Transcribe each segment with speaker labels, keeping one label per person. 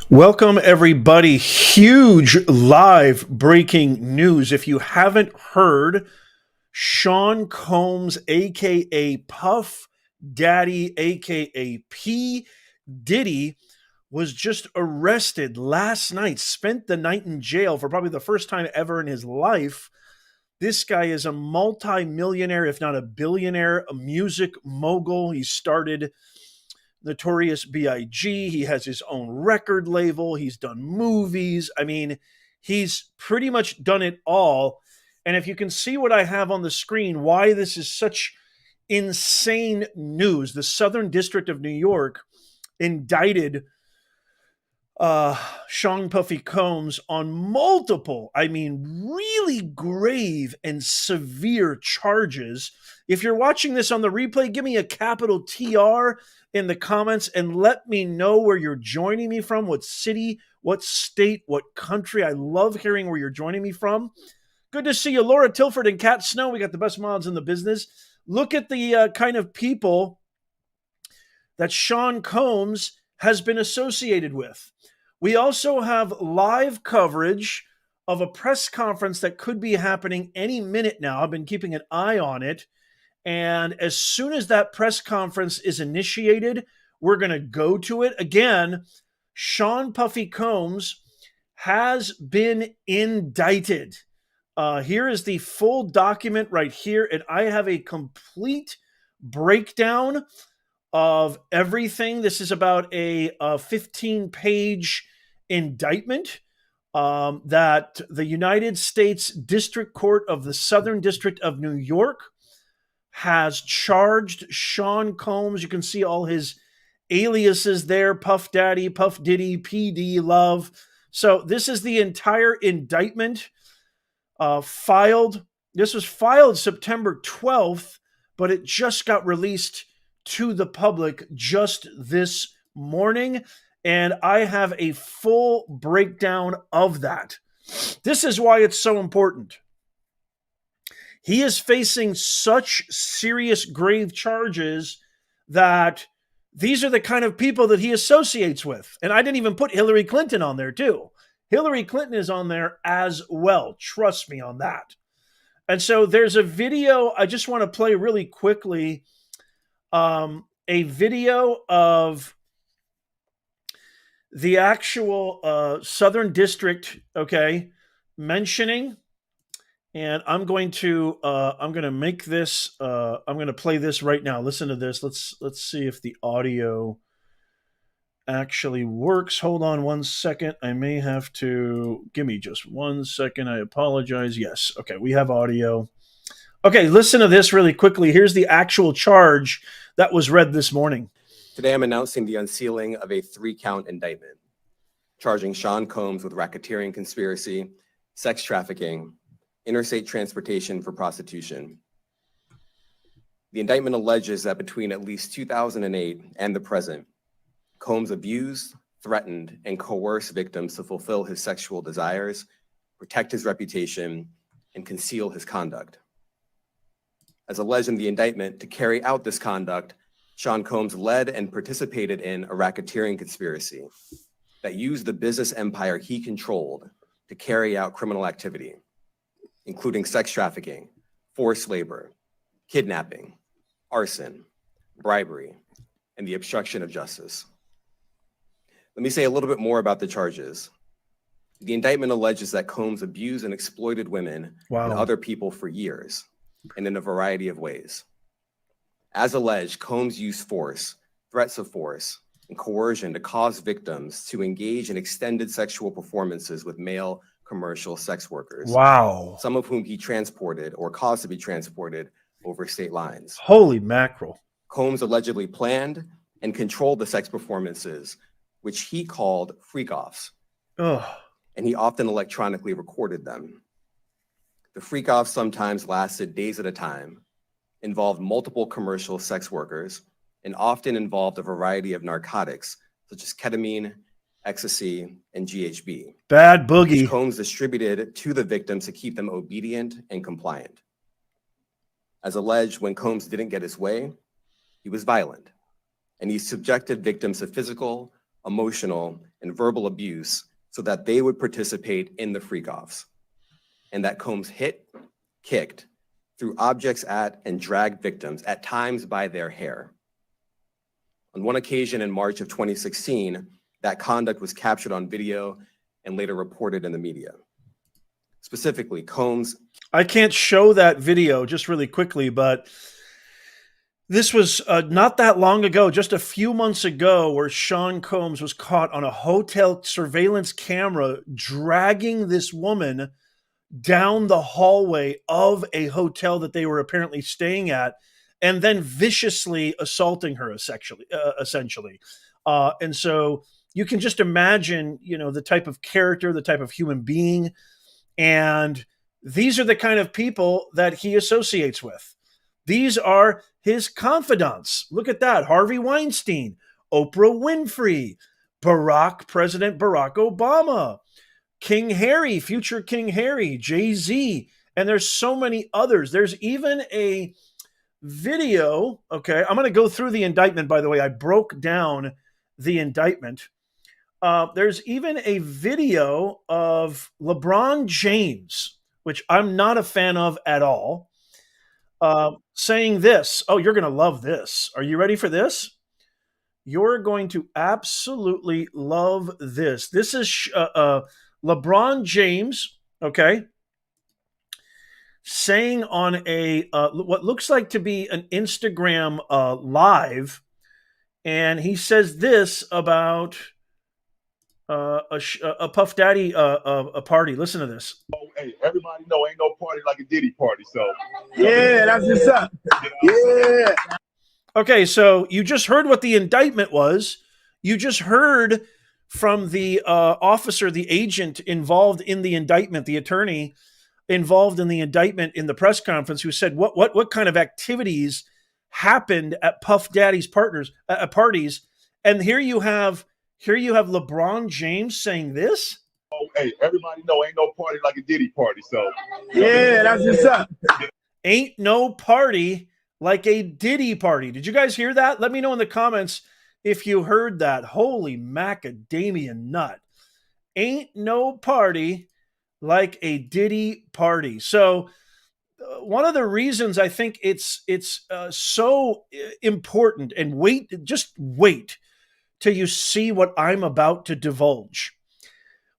Speaker 1: Welcome, everybody. Huge live breaking news. If you haven't heard, Sean Combs, aka Puff Daddy, aka P. Diddy, was just arrested last night, spent the night in jail for probably the first time ever in his life. This guy is a multi-millionaire, if not a billionaire, a music mogul. He started Notorious B.I.G. He has his own record label. He's done movies. I mean, he's pretty much done it all. And if you can see what I have on the screen, why this is such insane news, the Southern District of New York indicted Sean Puffy Combs on multiple, really grave and severe charges. If you're watching this on the replay, give me a capital TR in the comments and let me know where you're joining me from, what city, what state, what country. I love hearing where you're joining me from. Good to see you, Laura Tilford and Kat Snow. We got the best mods in the business. Look at the kind of people that Sean Combs has been associated with. We also have live coverage of a press conference that could be happening any minute now. I've been keeping an eye on it. And as soon as that press conference is initiated, we're going to go to it. Again, Sean Puffy Combs has been indicted. Here is the full document right here. And I have a complete breakdown of everything. This is about a 15-page indictment that the United States District Court of the Southern District of New York has charged Sean Combs. You can see all his aliases there: Puff Daddy, Puff Diddy, PD Love. So this is the entire indictment filed. This was filed September 12th, but it just got released to the public just this morning, and I have a full breakdown of that. This is why it's so important. He is facing such serious, grave charges that these are the kind of people that he associates with. And I didn't even put Hillary Clinton on there, too. Hillary Clinton is on there as well. Trust me on that. And so there's a video I just want to play really quickly. A video of the actual Southern District, mentioning, and I'm going to make this. I'm going to play this right now. Listen to this. Let's see if the audio actually works. Hold on one second. I may have to give me just 1 second. I apologize. Yes. Okay, we have audio. Okay, listen to this really quickly. Here's the actual charge that was read this morning.
Speaker 2: Today, I'm announcing the unsealing of a 3-count indictment, charging Sean Combs with racketeering conspiracy, sex trafficking, interstate transportation for prostitution. The indictment alleges that between at least 2008 and the present, Combs abused, threatened, and coerced victims to fulfill his sexual desires, protect his reputation, and conceal his conduct. As alleged in the indictment, to carry out this conduct, Sean Combs led and participated in a racketeering conspiracy that used the business empire he controlled to carry out criminal activity, including sex trafficking, forced labor, kidnapping, arson, bribery, and the obstruction of justice. Let me say a little bit more about the charges. The indictment alleges that Combs abused and exploited women and other people for years, and in a variety of ways. As alleged, Combs used force, threats of force, and coercion to cause victims to engage in extended sexual performances with male commercial sex workers.
Speaker 1: Wow.
Speaker 2: Some of whom he transported or caused to be transported over state lines.
Speaker 1: Holy mackerel.
Speaker 2: Combs allegedly planned and controlled the sex performances, which he called freak-offs. And he often electronically recorded them. The freak-offs sometimes lasted days at a time, involved multiple commercial sex workers, and often involved a variety of narcotics, such as ketamine, ecstasy, and GHB.
Speaker 1: Bad boogie.
Speaker 2: Which Combs distributed to the victims to keep them obedient and compliant. As alleged, when Combs didn't get his way, he was violent, and he subjected victims to physical, emotional, and verbal abuse so that they would participate in the freak-offs, and that Combs hit, kicked, threw objects at, and dragged victims, at times by their hair. On one occasion in March of 2016, that conduct was captured on video and later reported in the media. Specifically, Combs...
Speaker 1: I can't show that video just really quickly, but this was not that long ago, just a few months ago, where Sean Combs was caught on a hotel surveillance camera dragging this woman down the hallway of a hotel that they were apparently staying at, and then viciously assaulting her essentially. And so you can just imagine, the type of character, the type of human being, and these are the kind of people that he associates with. These are his confidants. Look at that. Harvey Weinstein, Oprah Winfrey, President Barack Obama, King Harry, future King Harry, Jay-Z, and there's so many others. There's even a video. Okay, I'm going to go through the indictment, by the way. I broke down the indictment. There's even a video of LeBron James, which I'm not a fan of at all, saying this. Oh, you're going to love this. Are you ready for this? You're going to absolutely love this. This is LeBron James, okay, saying on a what looks like to be an Instagram live, and he says this about a Puff Daddy a party. Listen to this.
Speaker 3: Oh, hey, everybody know ain't no party like a Diddy party, so yeah, that's what's up. Yeah.
Speaker 1: Okay, so you just heard what the indictment was. You just heard from the officer, the agent involved in the indictment, the attorney involved in the indictment in the press conference, who said what kind of activities happened at Puff Daddy's parties. And here you have LeBron James saying this.
Speaker 3: Oh, hey, everybody know ain't no party like a Diddy party, so yeah, that's what's up.
Speaker 1: Ain't no party like a Diddy party. Did you guys hear that? Let me know in the comments if you heard that. Holy macadamia nut. Ain't no party like a Diddy party. So one of the reasons I think it's so important, and just wait till you see what I'm about to divulge.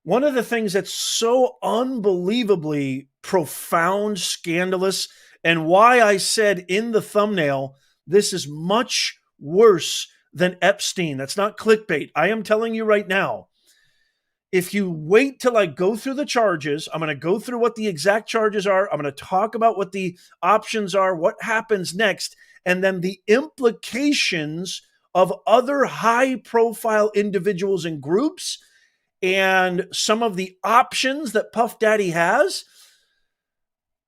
Speaker 1: One of the things that's so unbelievably profound, scandalous, and why I said in the thumbnail, this is much worse than Epstein. That's not clickbait. I am telling you right now, if you wait till I go through the charges, I'm going to go through what the exact charges are. I'm going to talk about what the options are, what happens next, and then the implications of other high-profile individuals and groups, and some of the options that Puff Daddy has.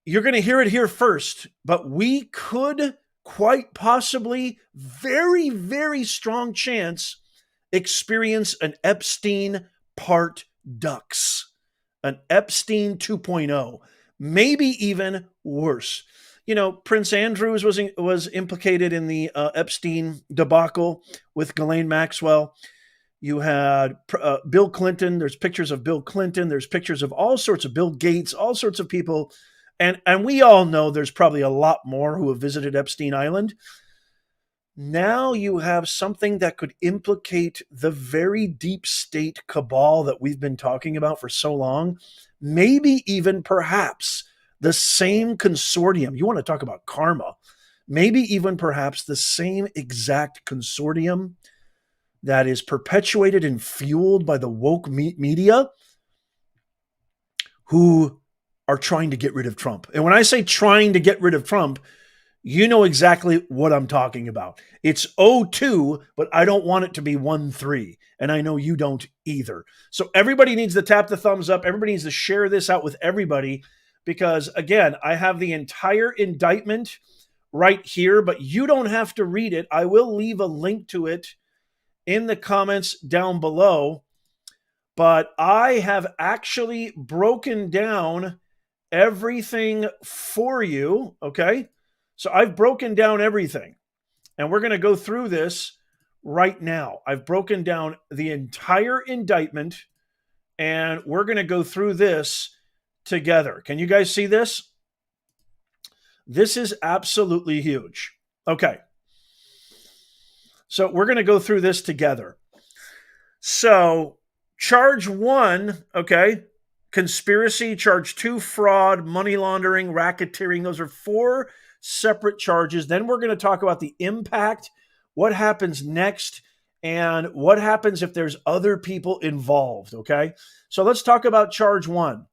Speaker 1: You're going to hear it here first, but we could quite possibly, very, very strong chance, experience an Epstein Part Dux, an Epstein 2.0, maybe even worse. Prince Andrews was implicated in the Epstein debacle with Ghislaine Maxwell. You had Bill Clinton. There's pictures of Bill Clinton. There's pictures of all sorts of Bill Gates, all sorts of people. And we all know there's probably a lot more who have visited Epstein Island. Now you have something that could implicate the very deep state cabal that we've been talking about for so long. Maybe even perhaps the same consortium. You want to talk about karma. Maybe even perhaps the same exact consortium that is perpetuated and fueled by the woke media, who are trying to get rid of Trump. And when I say trying to get rid of Trump, you know exactly what I'm talking about. It's 0-2, but I don't want it to be 1-3. And I know you don't either. So everybody needs to tap the thumbs up. Everybody needs to share this out with everybody, because again, I have the entire indictment right here, but you don't have to read it. I will leave a link to it in the comments down below. But I have actually broken down everything for you, okay? So I've broken down everything, and we're going to go through this right now. I've broken down the entire indictment, and we're going to go through this together. Can you guys see this? This is absolutely huge. Okay. So we're going to go through this together. So, charge 1, okay, conspiracy. Charge 2, fraud, money laundering, racketeering. Those are 4 separate charges. Then we're going to talk about the impact, what happens next, and what happens if there's other people involved, okay? So let's talk about charge 1.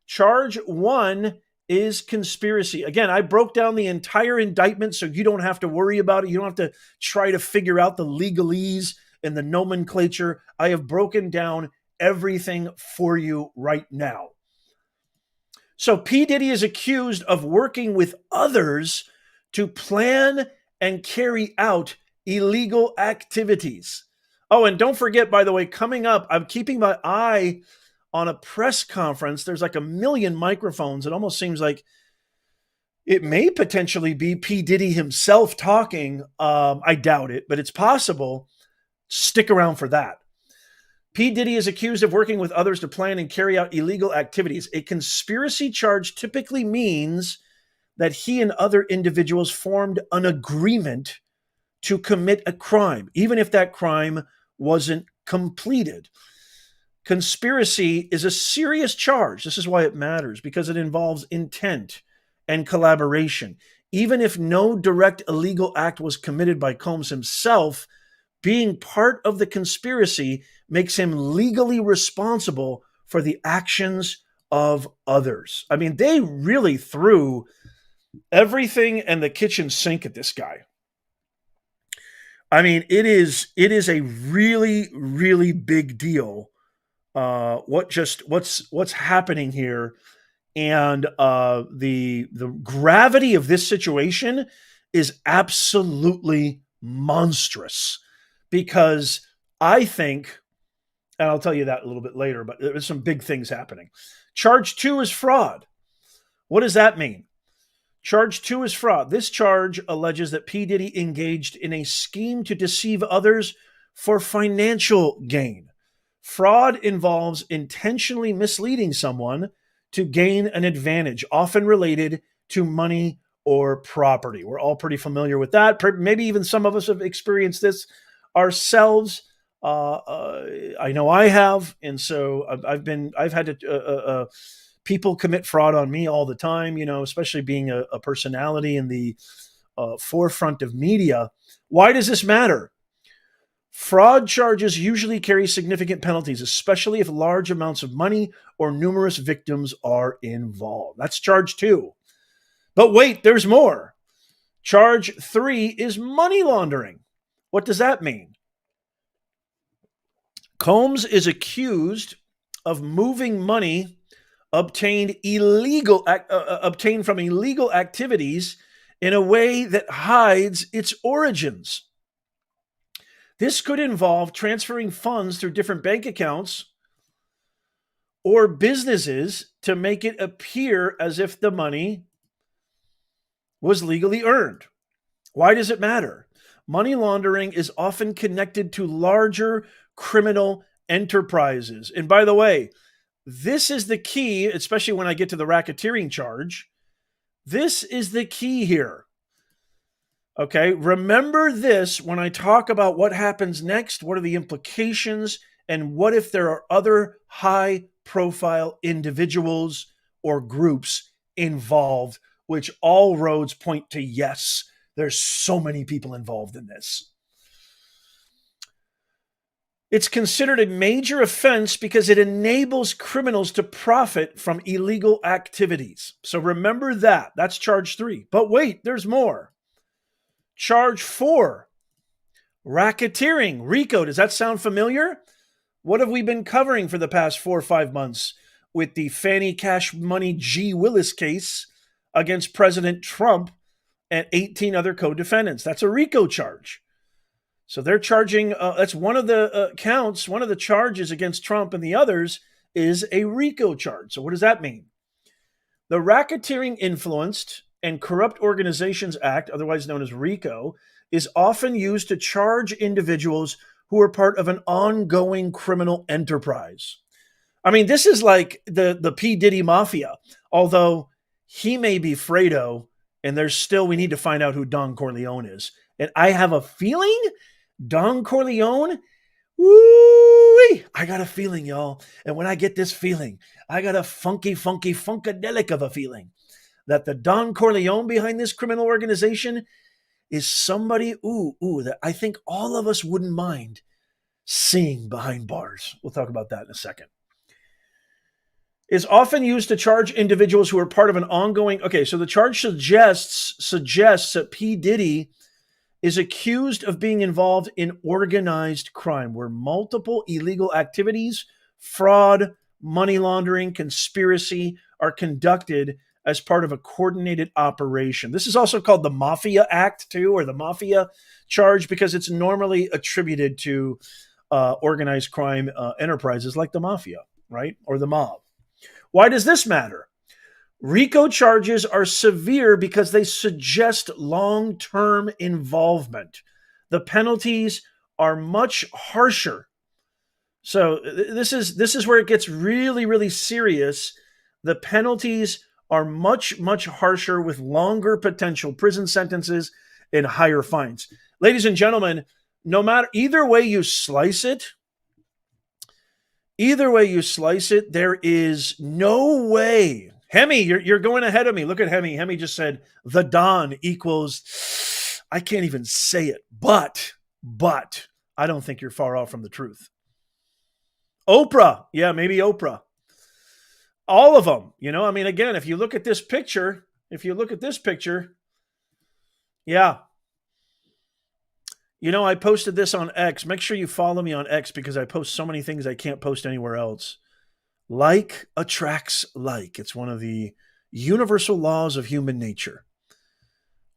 Speaker 1: Charge 1 is conspiracy. Again, I broke down the entire indictment so you don't have to worry about it. You don't have to try to figure out the legalese and the nomenclature. I have broken down everything for you right now. So P. Diddy is accused of working with others to plan and carry out illegal activities. Oh, and don't forget, by the way, coming up, I'm keeping my eye on a press conference. There's like a million microphones. It almost seems like it may potentially be P. Diddy himself talking. I doubt it, but it's possible. Stick around for that. P. Diddy is accused of working with others to plan and carry out illegal activities. A conspiracy charge typically means that he and other individuals formed an agreement to commit a crime, even if that crime wasn't completed. Conspiracy is a serious charge. This is why it matters, because it involves intent and collaboration. Even if no direct illegal act was committed by Combs himself, being part of the conspiracy makes him legally responsible for the actions of others. I mean, they really threw everything and the kitchen sink at this guy. I mean, it is a really, really big deal. What's happening here, and the gravity of this situation is absolutely monstrous, because I think, and I'll tell you that a little bit later, but there's some big things happening. Charge 2 is fraud. What does that mean? Charge 2 is fraud. This charge alleges that P. Diddy engaged in a scheme to deceive others for financial gain. Fraud involves intentionally misleading someone to gain an advantage, often related to money or property. We're all pretty familiar with that. Maybe even some of us have experienced this ourselves. I know I have, and so I've had to. People commit fraud on me all the time, especially being a personality in the forefront of media. Why does this matter? Fraud charges usually carry significant penalties, especially if large amounts of money or numerous victims are involved. That's charge 2. But wait, there's more. Charge 3 is money laundering. What does that mean? Combs is accused of moving money obtained from illegal activities in a way that hides its origins. This could involve transferring funds through different bank accounts or businesses to make it appear as if the money was legally earned. Why does it matter? Money laundering is often connected to larger criminal enterprises. And by the way, this is the key, especially when I get to the racketeering charge. This is the key here. Okay, remember this when I talk about what happens next, what are the implications, and what if there are other high-profile individuals or groups involved, which all roads point to yes. There's so many people involved in this. It's considered a major offense because it enables criminals to profit from illegal activities. So remember that. That's charge 3. But wait, there's more. Charge 4, racketeering, RICO. Does that sound familiar? What have we been covering for the past 4 or 5 months with the Fannie Cash Money G. Willis case against President Trump and 18 other co-defendants? That's a RICO charge. So they're charging, that's one of the counts, one of the charges against Trump, and the others is a RICO charge. So what does that mean? The Racketeering Influenced and Corrupt Organizations Act, otherwise known as RICO, is often used to charge individuals who are part of an ongoing criminal enterprise. I mean, this is like the P. Diddy Mafia, although he may be Fredo, and we need to find out who Don Corleone is. And I have a feeling Don Corleone, woo-wee, I got a feeling, y'all. And when I get this feeling, I got a funky, funkadelic of a feeling that the Don Corleone behind this criminal organization is somebody, that I think all of us wouldn't mind seeing behind bars. We'll talk about that in a second. Is often used to charge individuals who are part of an ongoing... Okay, so the charge suggests that P. Diddy is accused of being involved in organized crime, where multiple illegal activities, fraud, money laundering, conspiracy are conducted as part of a coordinated operation. This is also called the Mafia Act, too, or the Mafia charge, because it's normally attributed to organized crime enterprises like the Mafia, right? Or the mob. Why does this matter? RICO charges are severe because they suggest long-term involvement. The penalties are much harsher. So this is where it gets really, really serious. The penalties are much, much harsher with longer potential prison sentences and higher fines. Ladies and gentlemen, no matter either way you slice it, there is no way. Hemi, you're going ahead of me. Look at Hemi. Hemi just said the Don equals, I can't even say it, but I don't think you're far off from the truth. Oprah. Yeah, maybe Oprah. All of them. I mean, again, if you look at this picture, yeah. I posted this on X. Make sure you follow me on X because I post so many things I can't post anywhere else. Like attracts like. It's one of the universal laws of human nature.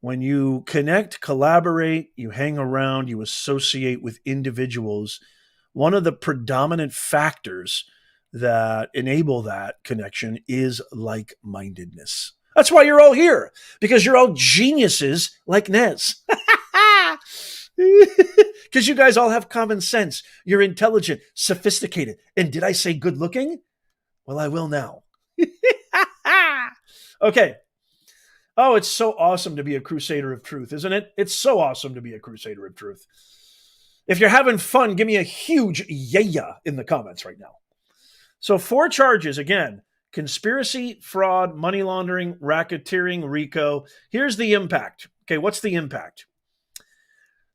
Speaker 1: When you connect, collaborate, you hang around, you associate with individuals, one of the predominant factors that enable that connection is like-mindedness. That's why you're all here, because you're all geniuses like Nez. Because you guys all have common sense. You're intelligent, sophisticated, and did I say good looking? Well, I will now. Okay. Oh, it's so awesome to be a crusader of truth, isn't it? It's so awesome to be a crusader of truth. If you're having fun, give me a huge yeah in the comments right now. So 4 charges, again, conspiracy, fraud, money laundering, racketeering, RICO. Here's the impact. Okay, what's the impact?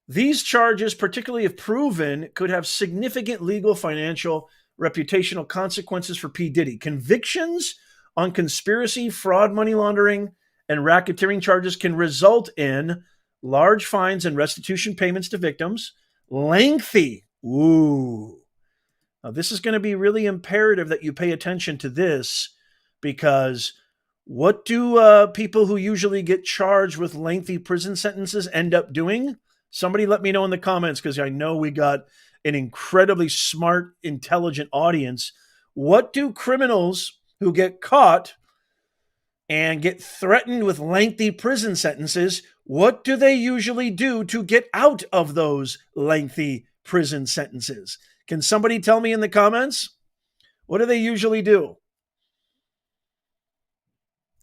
Speaker 1: These charges, particularly if proven, could have significant legal, financial, reputational consequences for P. Diddy. Convictions on conspiracy, fraud, money laundering, and racketeering charges can result in large fines and restitution payments to victims, lengthy. Now, this is going to be really imperative that you pay attention to this, because what do people who usually get charged with lengthy prison sentences end up doing? Somebody let me know in the comments, because I know we got an incredibly smart, intelligent audience. What do criminals who get caught and get threatened with lengthy prison sentences, what do they usually do to get out of those lengthy prison sentences? Can somebody tell me in the comments? What do they usually do?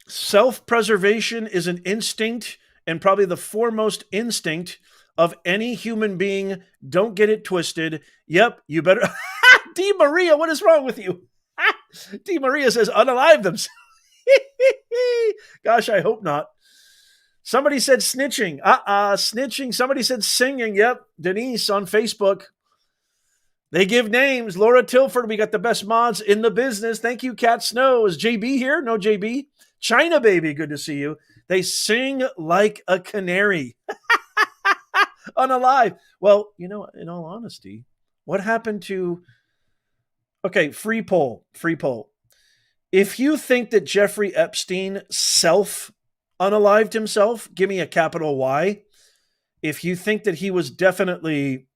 Speaker 1: Self-preservation is an instinct, and probably the foremost instinct of any human being. Don't get it twisted. Yep, you better... D. Maria, what is wrong with you? D. Maria says unalive themselves. Gosh, I hope not. Somebody said snitching. Snitching. Somebody said singing. Yep, Denise on Facebook. They give names. Laura Tilford, we got the best mods in the business. Thank you, Cat Snow. Is JB here? No, JB. China Baby, good to see you. They sing like a canary. Unalive. Well, in all honesty, what happened to... Okay, free poll. If you think that Jeffrey Epstein self-unalived himself, give me a capital Y. If you think that he was definitely,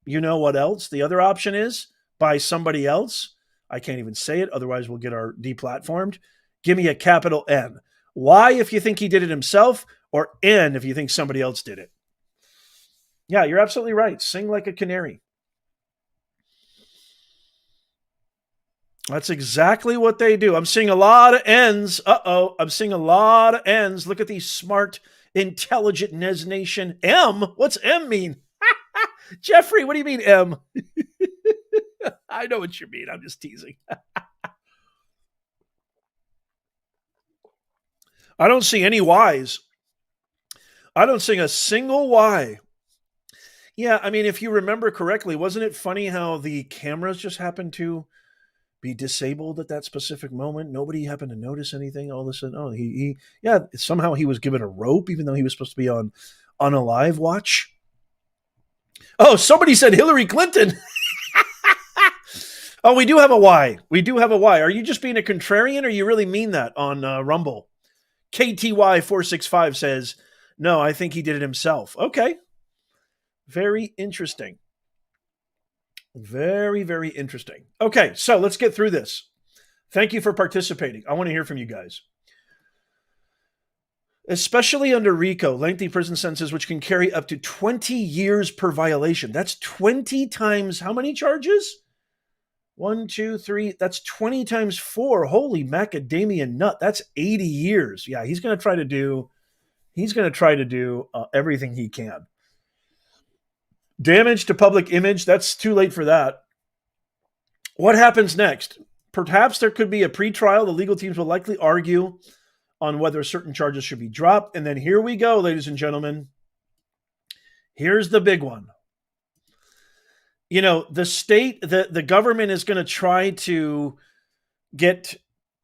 Speaker 1: what else? The other option is by somebody else. I can't even say it, otherwise we'll get our deplatformed. Give me a capital N. Y if you think he did it himself, or N if you think somebody else did it. Yeah, you're absolutely right. Sing like a canary. That's exactly what they do. I'm seeing a lot of N's. Uh-oh. I'm seeing a lot of N's. Look at these smart, intelligent Nez Nation. M? What's M mean? Jeffrey, what do you mean M? I know what you mean. I'm just teasing. I don't see any Y's. I don't see a single Y. Yeah, I mean, if you remember correctly, wasn't it funny how the cameras just happened to be disabled at that specific moment? Nobody happened to notice anything. All of a sudden, oh, yeah, somehow he was given a rope, even though he was supposed to be on a live watch. Oh, somebody said Hillary Clinton. Oh, we do have a Y. We do have a Y. Are you just being a contrarian, or you really mean that on Rumble? KTY465 says, no, I think he did it himself. Okay. Very interesting. Very, very interesting. Okay, so let's get through this. Thank you for participating. I want to hear from you guys. Especially under RICO, lengthy prison sentences, which can carry up to 20 years per violation. That's 20 times how many charges? 1, 2, 3. That's 20 times 4. Holy macadamia nut. That's 80 years. Yeah, he's going to try to do everything he can. Damage to public image. That's too late for that. What happens next? Perhaps there could be a pretrial. The legal teams will likely argue on whether certain charges should be dropped. And then here we go, ladies and gentlemen. Here's the big one. You know, the state, the government is going to try to get,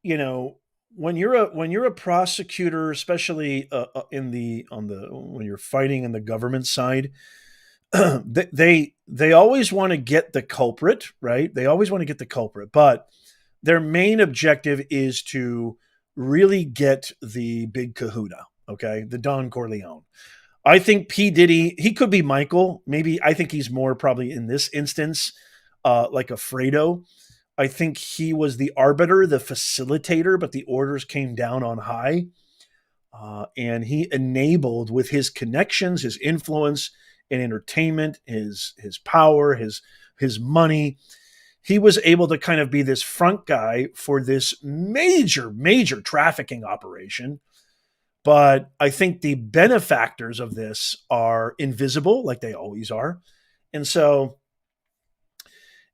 Speaker 1: you know, when you're a prosecutor, especially when you're fighting in the government side, they always want to get the culprit, right? They always want to get the culprit, but their main objective is to really get the big kahuna, okay? The Don Corleone. I think P. Diddy, he could be Michael. Maybe I think he's more probably in this instance like a Fredo. I think he was the arbiter, the facilitator, but the orders came down on high. And he enabled with his connections, his influence in entertainment, his power, his money. He was able to kind of be this front guy for this major, major trafficking operation. But I think the benefactors of this are invisible, like they always are. And so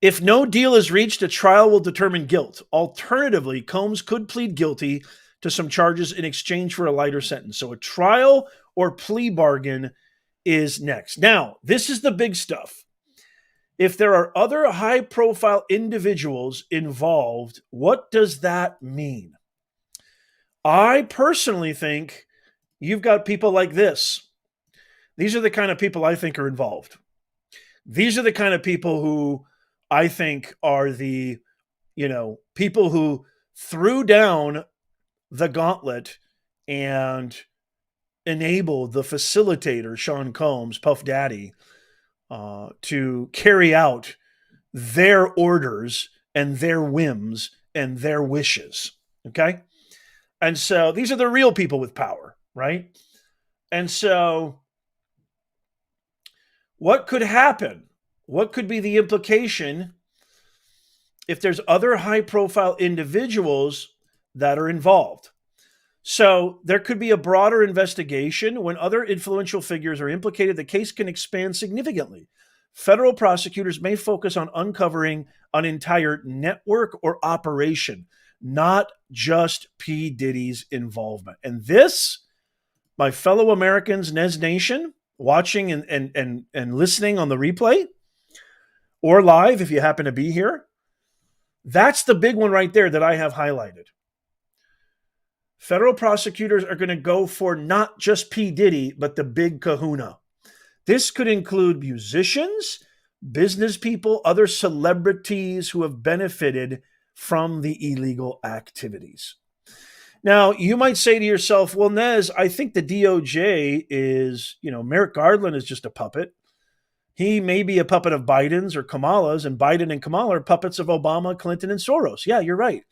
Speaker 1: if no deal is reached, a trial will determine guilt. Alternatively, Combs could plead guilty to some charges in exchange for a lighter sentence. So a trial or plea bargain is next. Now, this is the big stuff. If there are other high-profile individuals involved, what does that mean? I personally think you've got people like this. These are the kind of people I think are involved. These are the kind of people who I think are the, people who threw down the gauntlet and enabled the facilitator, Sean Combs, Puff Daddy, to carry out their orders and their whims and their wishes. Okay? And so these are the real people with power, right? And so what could happen? What could be the implication if there's other high-profile individuals that are involved? So there could be a broader investigation. When other influential figures are implicated, the case can expand significantly. Federal prosecutors may focus on uncovering an entire network or operation, not just P. Diddy's involvement. And this, my fellow Americans, Nez Nation, watching and listening on the replay or live if you happen to be here, that's the big one right there that I have highlighted. Federal prosecutors are going to go for not just P. Diddy, but the big kahuna. This could include musicians, business people, other celebrities who have benefited from the illegal activities. Now, you might say to yourself, well, Nez, I think the DOJ is, Merrick Garland is just a puppet. He may be a puppet of Biden's or Kamala's, and Biden and Kamala are puppets of Obama, Clinton, and Soros. Yeah, you're right.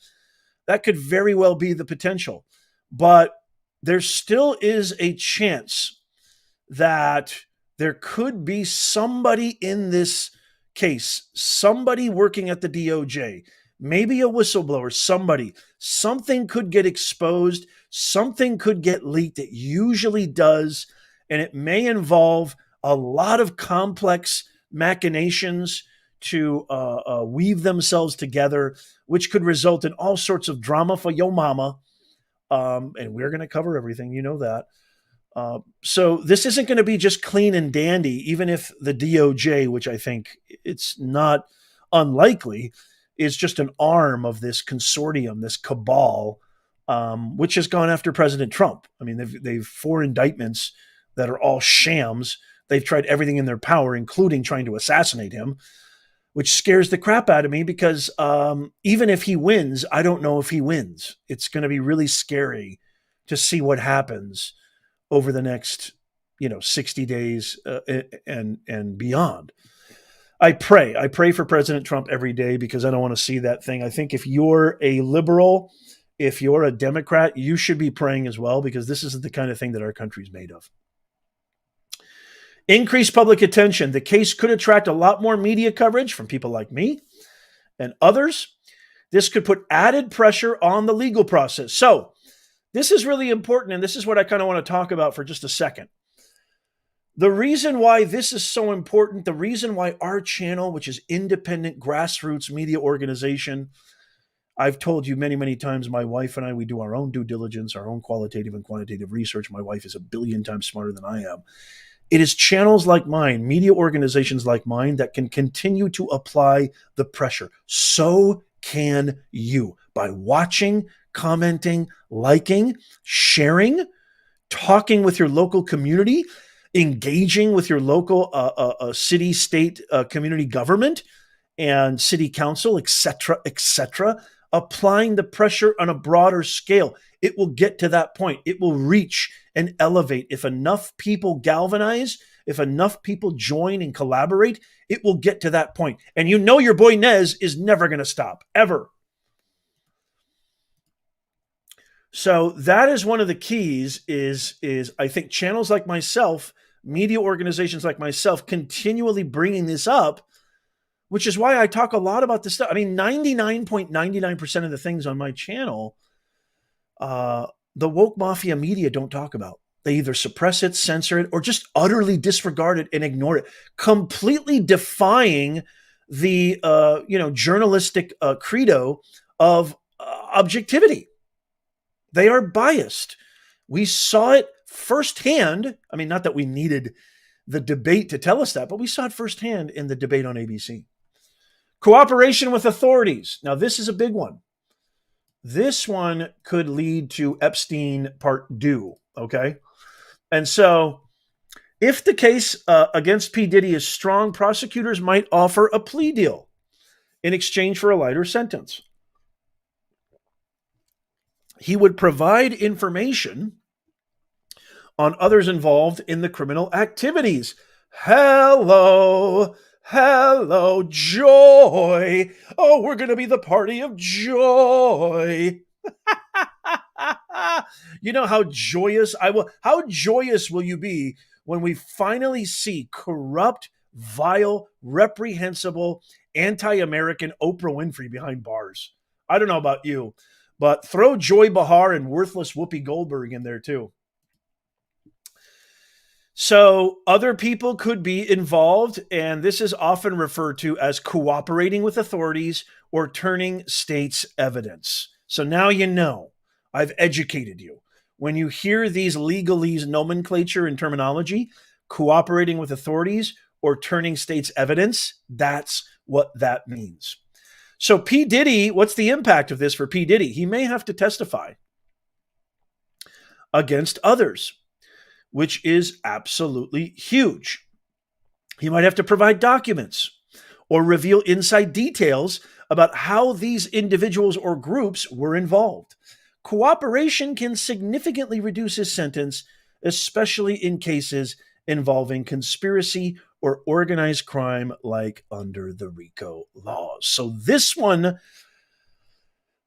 Speaker 1: That could very well be the potential. But there still is a chance that there could be somebody in this case, somebody working at the DOJ, maybe a whistleblower, something could get exposed, something could get leaked. It usually does, and it may involve a lot of complex machinations to weave themselves together, which could result in all sorts of drama for yo mama. And we're going to cover everything, you know that. So this isn't going to be just clean and dandy, even if the DOJ, which I think it's not unlikely, is just an arm of this consortium, this cabal, which has gone after President Trump. I mean, they've 4 indictments that are all shams. They've tried everything in their power, including trying to assassinate him, which scares the crap out of me because even if he wins, I don't know if he wins. It's going to be really scary to see what happens over the next, 60 days and beyond. I pray for President Trump every day because I don't want to see that thing. I think if you're a liberal, if you're a Democrat, you should be praying as well because this isn't the kind of thing that our country's made of. Increased public attention. The case could attract a lot more media coverage from people like me and others. This could put added pressure on the legal process. So this is really important, and this is what I kind of want to talk about for just a second. The reason why this is so important, the reason why our channel, which is independent grassroots media organization, I've told you many, many times, my wife and I, we do our own due diligence, our own qualitative and quantitative research. My wife is 1 billion times smarter than I am. It is channels like mine, media organizations like mine, that can continue to apply the pressure. So can you by watching, commenting, liking, sharing, talking with your local community, engaging with your local city, state, community government, and city council, etc., applying the pressure on a broader scale. It will get to that point. It will reach and elevate. If enough people galvanize, if enough people join and collaborate, it will get to that point. And you know your boy Nez is never going to stop, ever. So that is one of the keys is I think channels like myself, media organizations like myself, continually bringing this up, which is why I talk a lot about this stuff. I mean, 99.99% of the things on my channel, the woke mafia media don't talk about. They either suppress it, censor it, or just utterly disregard it and ignore it, completely defying the journalistic credo of objectivity. They are biased. We saw it firsthand. I mean, not that we needed the debate to tell us that, but we saw it firsthand in the debate on ABC. Cooperation with authorities. Now, this is a big one. This one could lead to Epstein Part 2, okay? And so if the case against P. Diddy is strong, prosecutors might offer a plea deal in exchange for a lighter sentence. He would provide information on others involved in the criminal activities. Hello, joy. Oh, we're going to be the party of joy. You know how joyous I will. How joyous will you be when we finally see corrupt, vile, reprehensible, anti-American Oprah Winfrey behind bars? I don't know about you, but throw Joy Behar and worthless Whoopi Goldberg in there too. So other people could be involved, and this is often referred to as cooperating with authorities or turning state's evidence. So now you know. I've educated you. When you hear these legalese nomenclature and terminology, cooperating with authorities or turning state's evidence, that's what that means. So P. Diddy, what's the impact of this for P. Diddy? He may have to testify against others, which is absolutely huge. He might have to provide documents or reveal inside details about how these individuals or groups were involved. Cooperation can significantly reduce his sentence, especially in cases involving conspiracy or organized crime like under the RICO laws. So this one,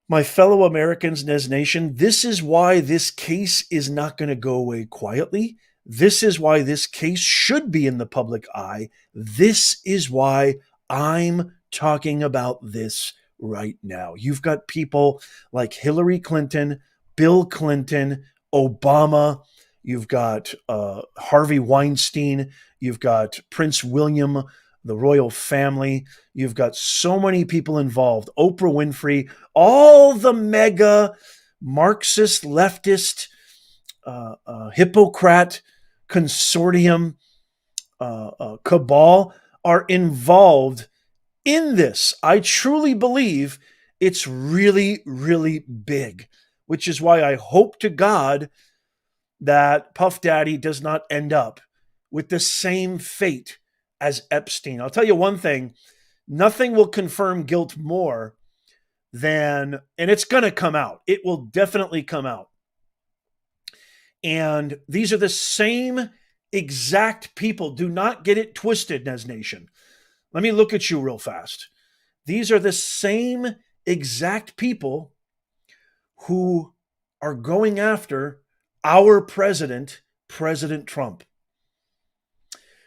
Speaker 1: my fellow Americans, Nez Nation, this is why this case is not going to go away quietly. This is why this case should be in the public eye. This is why I'm talking about this right now. You've got people like Hillary Clinton, Bill Clinton, Obama. You've got Harvey Weinstein. You've got Prince William, the royal family. You've got so many people involved. Oprah Winfrey, all the mega Marxist, leftist, Hippocrat consortium, cabal are involved in this. I truly believe it's really, really big, which is why I hope to God that Puff Daddy does not end up with the same fate as Epstein. I'll tell you one thing, nothing will confirm guilt more than, and it's going to come out. It will definitely come out. And these are the same exact people. Do not get it twisted, Nez Nation. Let me look at you real fast. These are the same exact people who are going after our president, President Trump.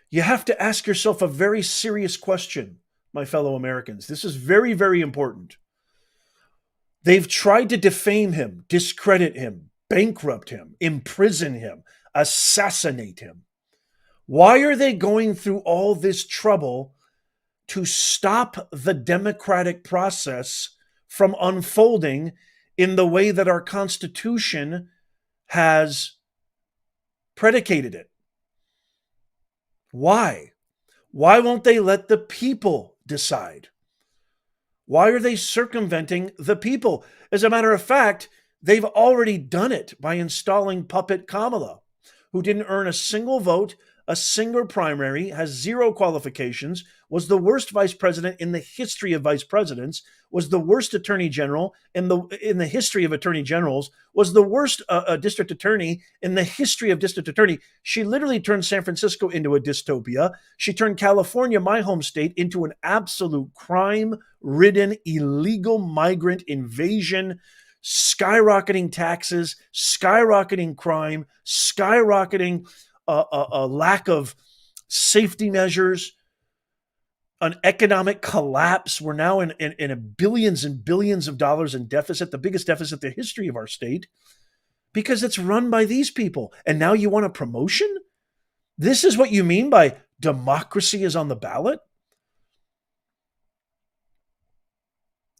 Speaker 1: You have to ask yourself a very serious question, my fellow Americans. This is very, very important. They've tried to defame him, discredit him, bankrupt him, imprison him, assassinate him. Why are they going through all this trouble to stop the democratic process from unfolding in the way that our Constitution has predicated it? Why? Why won't they let the people decide? Why are they circumventing the people? As a matter of fact, they've already done it by installing puppet Kamala, who didn't earn a single vote, a single primary, has zero qualifications, was the worst vice president in the history of vice presidents, was the worst attorney general in the history of attorney generals, was the worst district attorney in the history of district attorney. She literally turned San Francisco into a dystopia. She turned California, my home state, into an absolute crime-ridden, illegal migrant invasion, skyrocketing taxes, skyrocketing crime, skyrocketing a lack of safety measures, an economic collapse. We're now in a billions and billions of dollars in deficit, the biggest deficit in the history of our state, because it's run by these people. And now you want a promotion? This is what you mean by democracy is on the ballot?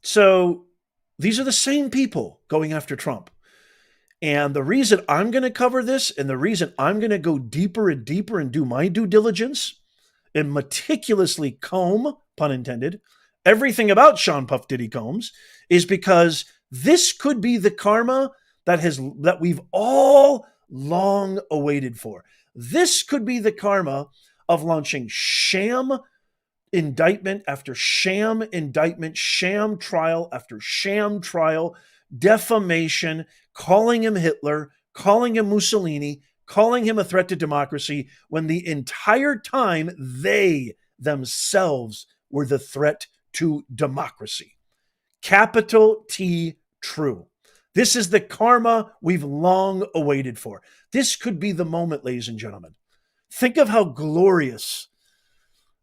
Speaker 1: So these are the same people going after Trump. And the reason I'm going to cover this, and the reason I'm going to go deeper and deeper and do my due diligence and meticulously comb, pun intended, everything about Sean Puff Diddy Combs, is because this could be the karma that we've all long awaited for. This could be the karma of launching sham indictment after sham indictment, sham trial after sham trial, defamation, calling him Hitler, calling him Mussolini, calling him a threat to democracy, when the entire time they themselves were the threat to democracy. Capital T, true. This is the karma we've long awaited for. This could be the moment, ladies and gentlemen. Think of how glorious.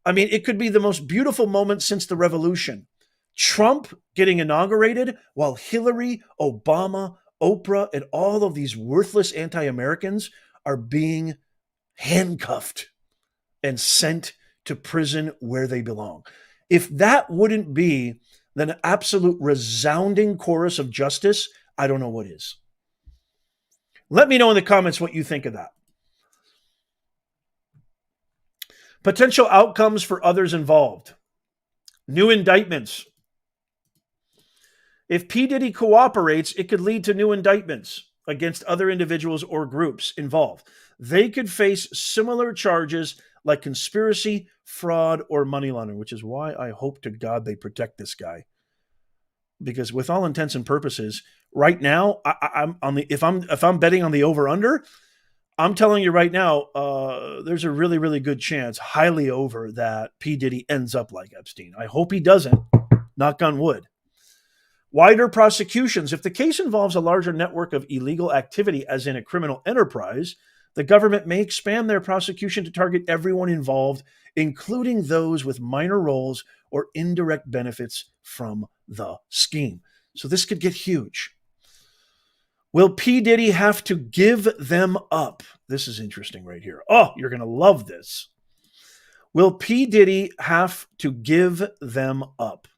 Speaker 1: I mean, it could be the most beautiful moment since the revolution. Trump getting inaugurated while Hillary, Obama, Oprah, and all of these worthless anti-Americans are being handcuffed and sent to prison where they belong. If that wouldn't be an absolute resounding chorus of justice, I don't know what is. Let me know in the comments what you think of that. Potential outcomes for others involved. New indictments. If P. Diddy cooperates, it could lead to new indictments against other individuals or groups involved. They could face similar charges like conspiracy, fraud, or money laundering, which is why I hope to God they protect this guy. Because with all intents and purposes, right now, I'm on the if I'm betting on the over/under, I'm telling you right now, there's a really, really good chance, highly over, that P. Diddy ends up like Epstein. I hope he doesn't. Knock on wood. Wider prosecutions. If the case involves a larger network of illegal activity, as in a criminal enterprise, The government may expand their prosecution to target everyone involved, including those with minor roles or indirect benefits from the scheme. So this could get huge. Will P. Diddy have to give them up? This is interesting right here. Oh, you're going to love this. Will P. Diddy have to give them up?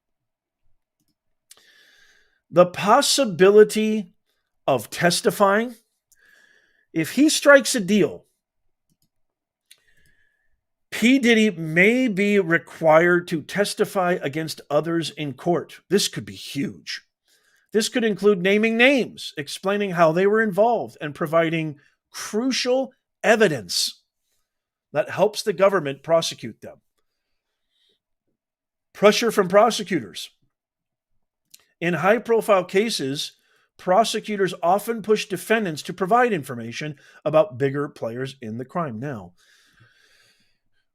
Speaker 1: The possibility of testifying, if he strikes a deal, P. Diddy may be required to testify against others in court. This could be huge. This could include naming names, explaining how they were involved, and providing crucial evidence that helps the government prosecute them. Pressure from prosecutors. In high-profile cases, prosecutors often push defendants to provide information about bigger players in the crime. Now,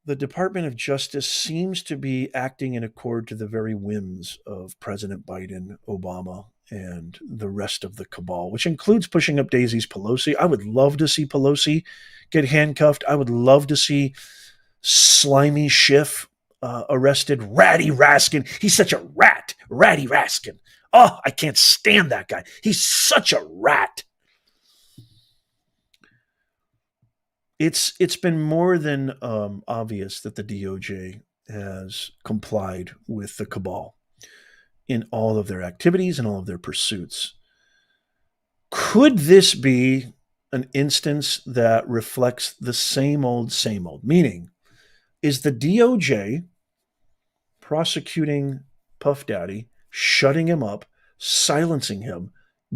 Speaker 1: the Department of Justice seems to be acting in accord to the very whims of President Biden, Obama, and the rest of the cabal, which includes pushing up Daisy's Pelosi. I would love to see Pelosi get handcuffed. I would love to see slimy Schiff arrested. Ratty Raskin. He's such a rat. Ratty Raskin. Oh, I can't stand that guy. He's such a rat. It's been more than obvious that the DOJ has complied with the cabal in all of their activities and all of their pursuits. Could this be an instance that reflects the same old? Meaning, is the DOJ prosecuting Puff Daddy, shutting him up, silencing him,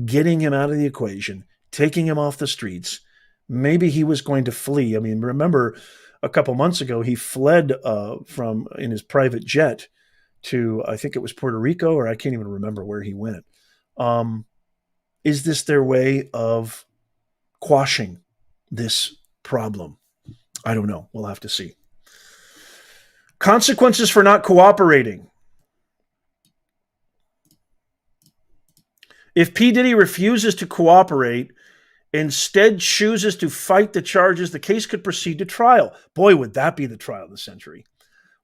Speaker 1: getting him out of the equation, taking him off the streets? Maybe he was going to flee. I mean, remember a couple months ago, he fled from in his private jet to, I think it was Puerto Rico, or I can't even remember where he went. Is this their way of quashing this problem? I don't know. We'll have to see. Consequences for not cooperating. If P. Diddy refuses to cooperate, instead chooses to fight the charges, the case could proceed to trial. Boy, would that be the trial of the century,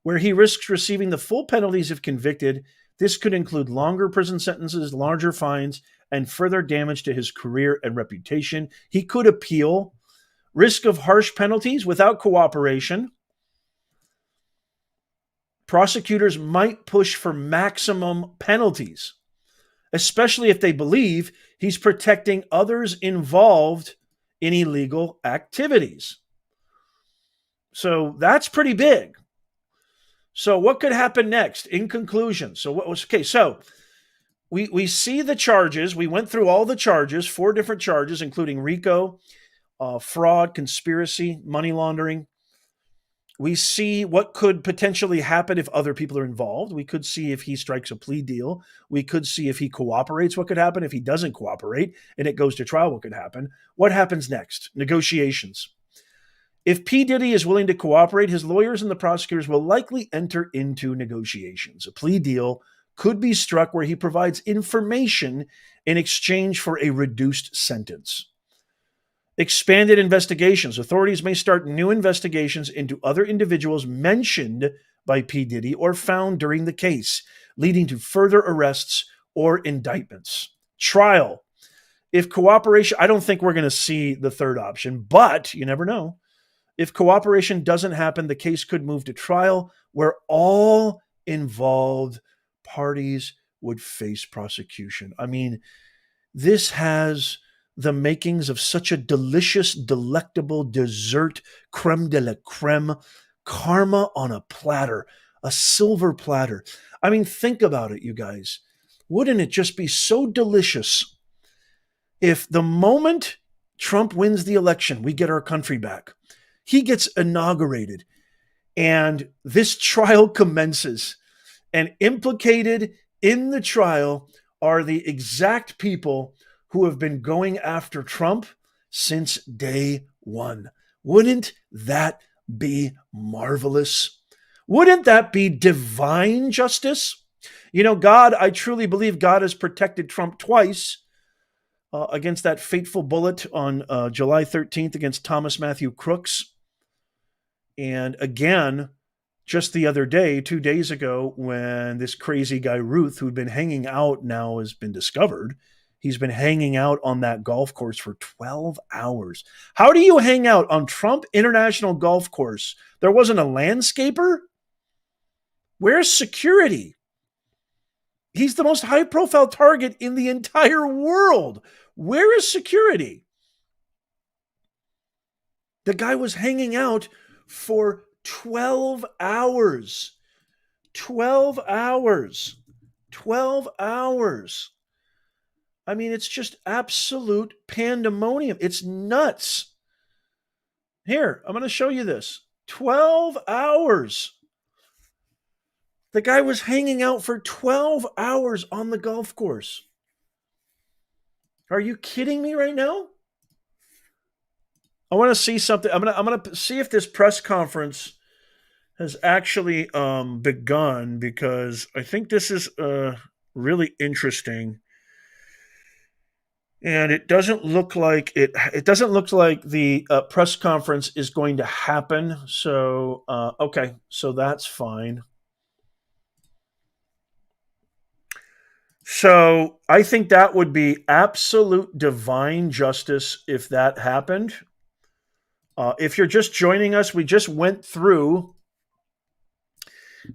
Speaker 1: where he risks receiving the full penalties if convicted. This could include longer prison sentences, larger fines, and further damage to his career and reputation. He could appeal. Risk of harsh penalties without cooperation. Prosecutors might push for maximum penalties, especially if they believe he's protecting others involved in illegal activities. So that's pretty big. So what could happen next? In conclusion, so what was okay? So we see the charges. We went through all the charges, 4 different charges, including RICO, fraud, conspiracy, money laundering. We see what could potentially happen if other people are involved. We could see if he strikes a plea deal. We could see if he cooperates, what could happen. If he doesn't cooperate and it goes to trial, what could happen? What happens next? Negotiations. If P. Diddy is willing to cooperate, his lawyers and the prosecutors will likely enter into negotiations. A plea deal could be struck where he provides information in exchange for a reduced sentence. Expanded investigations. Authorities may start new investigations into other individuals mentioned by P. Diddy or found during the case, leading to further arrests or indictments. Trial. If cooperation, I don't think we're going to see the third option, but you never know. If cooperation doesn't happen, the case could move to trial where all involved parties would face prosecution. I mean, this has the makings of such a delicious, delectable dessert, creme de la creme, karma on a platter, a silver platter. I mean, think about it, you guys. Wouldn't it just be so delicious if the moment Trump wins the election, we get our country back, he gets inaugurated, and this trial commences, and implicated in the trial are the exact people who have been going after Trump since day one. Wouldn't that be marvelous? Wouldn't that be divine justice? You know, God, I truly believe God has protected Trump twice. against that fateful bullet on July 13th against Thomas Matthew Crooks. And again, just the other day, 2 days ago, when this crazy guy Ruth, who'd been hanging out, now has been discovered. He's been hanging out on that golf course for 12 hours. How do you hang out on Trump International Golf Course? There wasn't a landscaper? Where's security? He's the most high-profile target in the entire world. Where is security? The guy was hanging out for 12 hours. 12 hours. 12 hours. I mean, it's just absolute pandemonium. It's nuts. Here, I'm going to show you this. 12 hours. The guy was hanging out for 12 hours on the golf course. Are you kidding me right now? I want to see something. I'm gonna see if this press conference has actually begun, because I think this is really interesting. And it doesn't look like it doesn't look like the press conference is going to happen. So okay, so that's fine. So I think that would be absolute divine justice if that happened. If you're just joining us, we just went through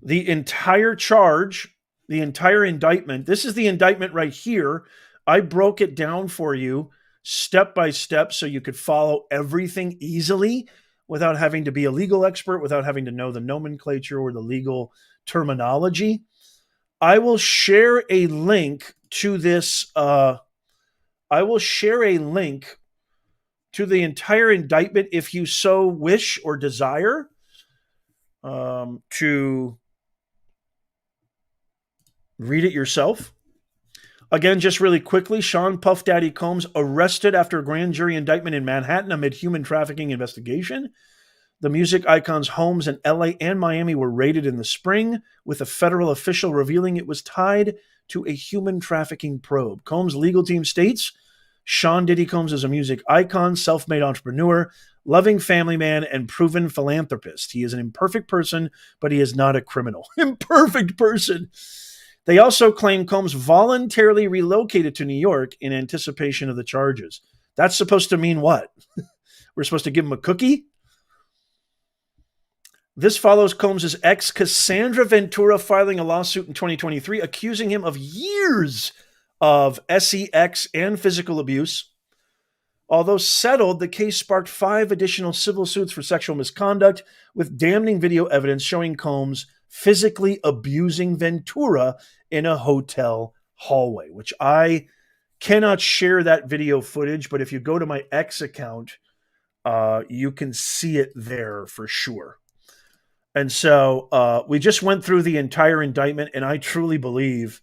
Speaker 1: the entire charge, the entire indictment. This is the indictment right here. I broke it down for you step by step so you could follow everything easily without having to be a legal expert, without having to know the nomenclature or the legal terminology. I will share a link to this. I will share a link to the entire indictment if you so wish or desire to read it yourself. Again, just really quickly, Sean Puff Daddy Combs arrested after a grand jury indictment in Manhattan amid human trafficking investigation. The music icon's homes in LA and Miami were raided in the spring, with a federal official revealing it was tied to a human trafficking probe. Combs' legal team states Sean Diddy Combs is a music icon, self-made entrepreneur, loving family man, and proven philanthropist. He is an imperfect person, but he is not a criminal. Imperfect person. They also claim Combs voluntarily relocated to New York in anticipation of the charges. That's supposed to mean what? We're supposed to give him a cookie? This follows Combs' ex, Cassandra Ventura, filing a lawsuit in 2023 accusing him of years of sex and physical abuse. Although settled, the case sparked 5 additional civil suits for sexual misconduct, with damning video evidence showing Combs physically abusing Ventura in a hotel hallway, which I cannot share that video footage, but if you go to my X account, you can see it there for sure. And so we just went through the entire indictment, and I truly believe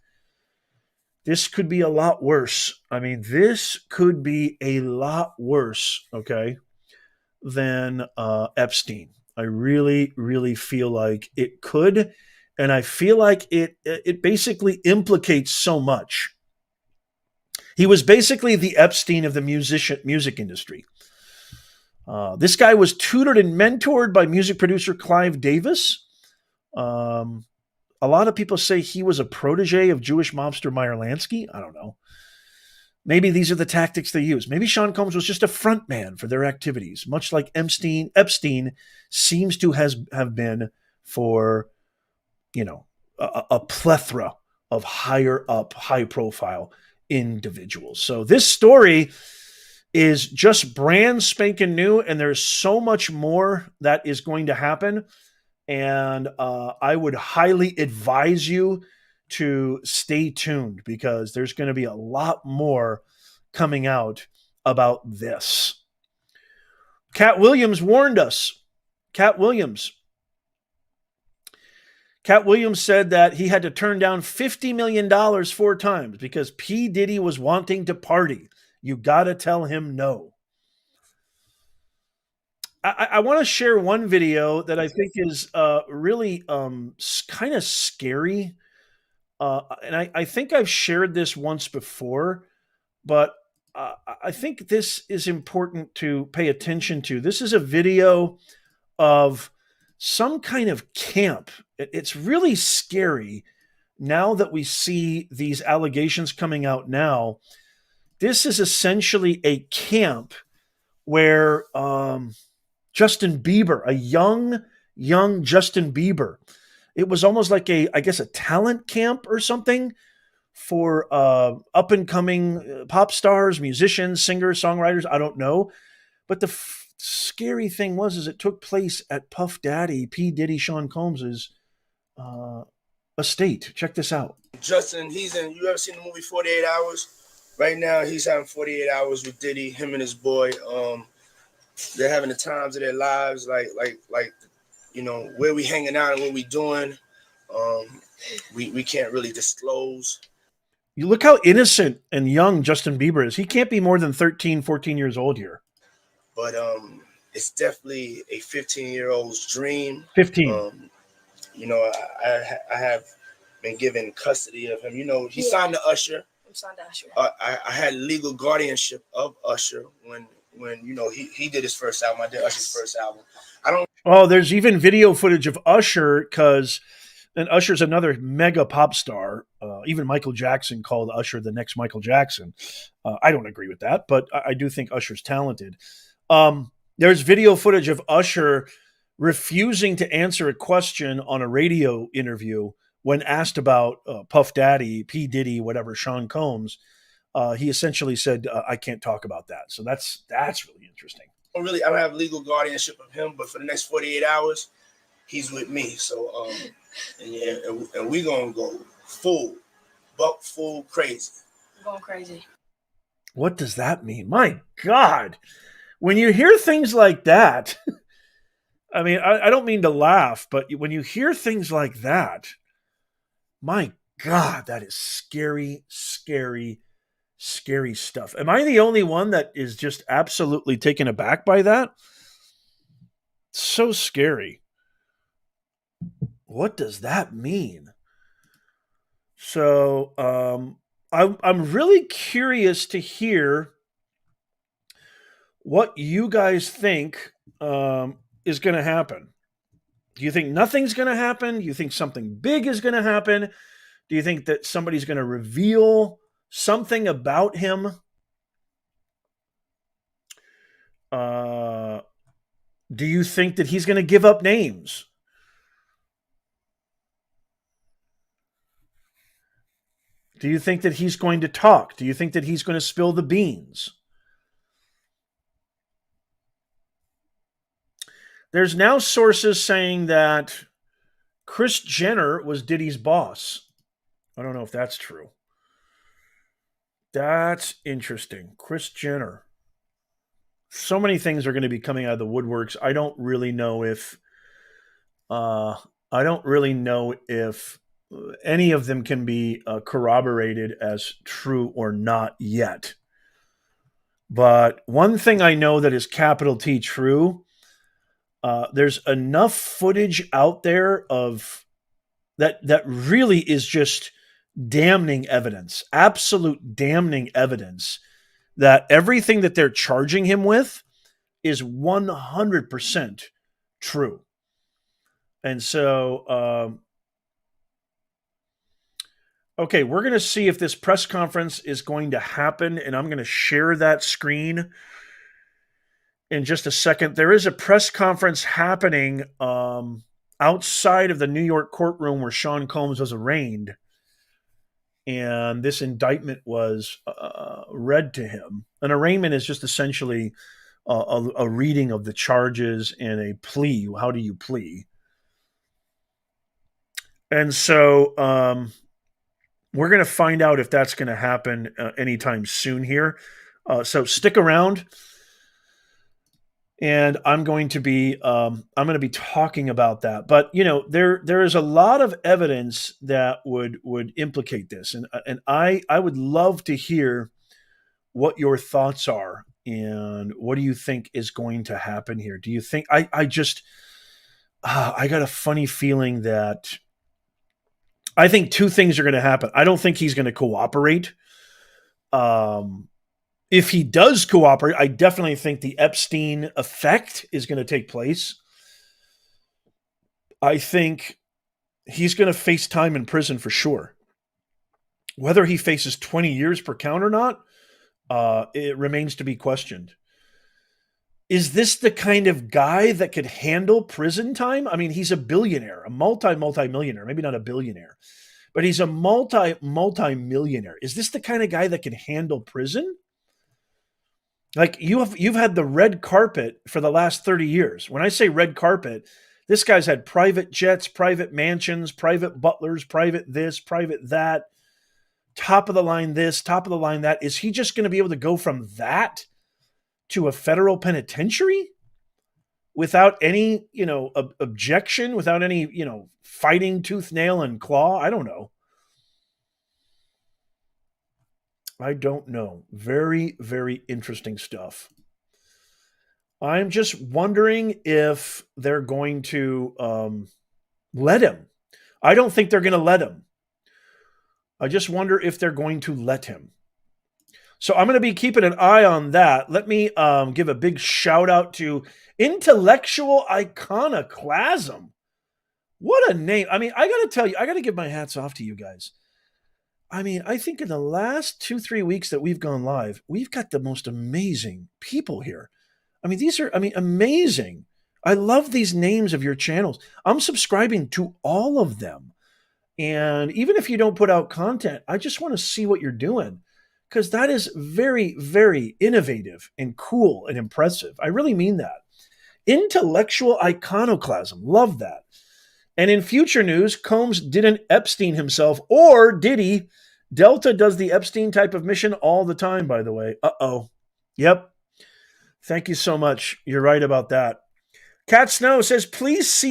Speaker 1: this could be a lot worse. I mean, this could be a lot worse, okay, than Epstein. I really, really feel like it could, and I feel like it basically implicates so much. He was basically the Epstein of the music industry. This guy was tutored and mentored by music producer Clive Davis. A lot of people say he was a protege of Jewish mobster Meyer Lansky. I don't know. Maybe these are the tactics they use. Maybe Sean Combs was just a front man for their activities, much like Epstein seems to have been for, a plethora of higher up, high profile individuals. So this story is just brand spanking new, and there's so much more that is going to happen. And I would highly advise you to stay tuned, because there's going to be a lot more coming out about this. Cat Williams warned us. Cat Williams said that he had to turn down $50 million 4 times because P. Diddy was wanting to party. You got to tell him no. I want to share one video that I think is really kind of scary. And I think I've shared this once before, but I think this is important to pay attention to. This is a video of some kind of camp. It's really scary now that we see these allegations coming out now. This is essentially a camp where Justin Bieber, a young Justin Bieber, it was almost like I guess a talent camp or something for up and coming pop stars, musicians, singers, songwriters. I don't know, but the scary thing is it took place at Puff Daddy, P Diddy, Sean Combs's estate. Check this out.
Speaker 4: Justin, you ever seen the movie 48 Hours? Right now, he's having 48 hours with Diddy, him and his boy. They're having the times of their lives, like where we hanging out and what we doing. We can't really disclose.
Speaker 1: You look how innocent and young Justin Bieber is. He can't be more than 13, 14 years old here.
Speaker 4: But it's definitely a 15-year-old's dream.
Speaker 1: 15.
Speaker 4: I have been given custody of him. He signed to Usher.
Speaker 5: Signed to Usher.
Speaker 4: I had legal guardianship of Usher when he did his first album. I did Usher's first album.
Speaker 1: There's even video footage of Usher and Usher's another mega pop star. Even Michael Jackson called Usher the next Michael Jackson. I don't agree with that, but I do think Usher's talented. There's video footage of Usher refusing to answer a question on a radio interview when asked about Puff Daddy, P. Diddy, whatever, Sean Combs. He essentially said, I can't talk about that. So that's really interesting.
Speaker 4: I don't have legal guardianship of him, but for the next 48 hours, he's with me. So, and we're going to go full crazy.
Speaker 5: We're going crazy.
Speaker 1: What does that mean? My God. When you hear things like that, I mean, I don't mean to laugh, but when you hear things like that, my God, that is scary, scary, scary stuff. Am I the only one that is just absolutely taken aback by that? So scary. What does that mean? So I'm really curious to hear what you guys think is going to happen. Do you think nothing's going to happen? Do you think something big is going to happen? Do you think that somebody's going to reveal something about him? Do you think that he's going to give up names? Do you think that he's going to talk? Do you think that he's going to spill the beans? There's now sources saying that Kris Jenner was Diddy's boss. I don't know if that's true. That's interesting. Kris Jenner. So many things are going to be coming out of the woodworks. I don't really know if any of them can be corroborated as true or not yet. But one thing I know that is capital T true, there's enough footage out there of that really is just damning evidence, absolute damning evidence that everything that they're charging him with is 100% true. And so, okay, we're going to see if this press conference is going to happen, and I'm going to share that screen in just a second. There is a press conference happening outside of the New York courtroom where Sean Combs was arraigned, and this indictment was read to him. An arraignment is just essentially a reading of the charges and a plea. How do you plea? And so we're going to find out if that's going to happen anytime soon here. So stick around. And I'm going to be talking about that. But there is a lot of evidence that would implicate this, and I would love to hear what your thoughts are and what do you think is going to happen here. Do you think I got a funny feeling that I think two things are going to happen. I don't think he's going to cooperate. If he does cooperate, I definitely think the Epstein effect is going to take place. I think he's going to face time in prison for sure. Whether he faces 20 years per count or not, it remains to be questioned. Is this the kind of guy that could handle prison time? I mean, he's a billionaire, a multi-millionaire, maybe not a billionaire, but he's a multi-millionaire. Is this the kind of guy that can handle prison? Like you've had the red carpet for the last 30 years. When I say red carpet, this guy's had private jets, private mansions, private butlers, private this, private that, top of the line this, top of the line that. Is he just going to be able to go from that to a federal penitentiary without any, objection, without any, fighting tooth, nail, and claw? I don't know. Very, very interesting stuff. I'm just wondering if they're going to let him. I don't think they're going to let him. I just wonder if they're going to let him. So I'm going to be keeping an eye on that. Let me give a big shout out to Intellectual Iconoclasm. What a name. I mean, I got to tell you, I got to give my hats off to you guys. I mean, I think in the last 2-3 weeks that we've gone live, we've got the most amazing people here. I mean, these are, amazing. I love these names of your channels. I'm subscribing to all of them. And even if you don't put out content, I just want to see what you're doing, because that is very, very innovative and cool and impressive. I really mean that. Intellectual Iconoclasm. Love that. And in future news, Combs didn't Epstein himself, or did he? Delta does the Epstein type of mission all the time, by the way. Uh-oh. Yep. Thank you so much. You're right about that. Cat Snow says, please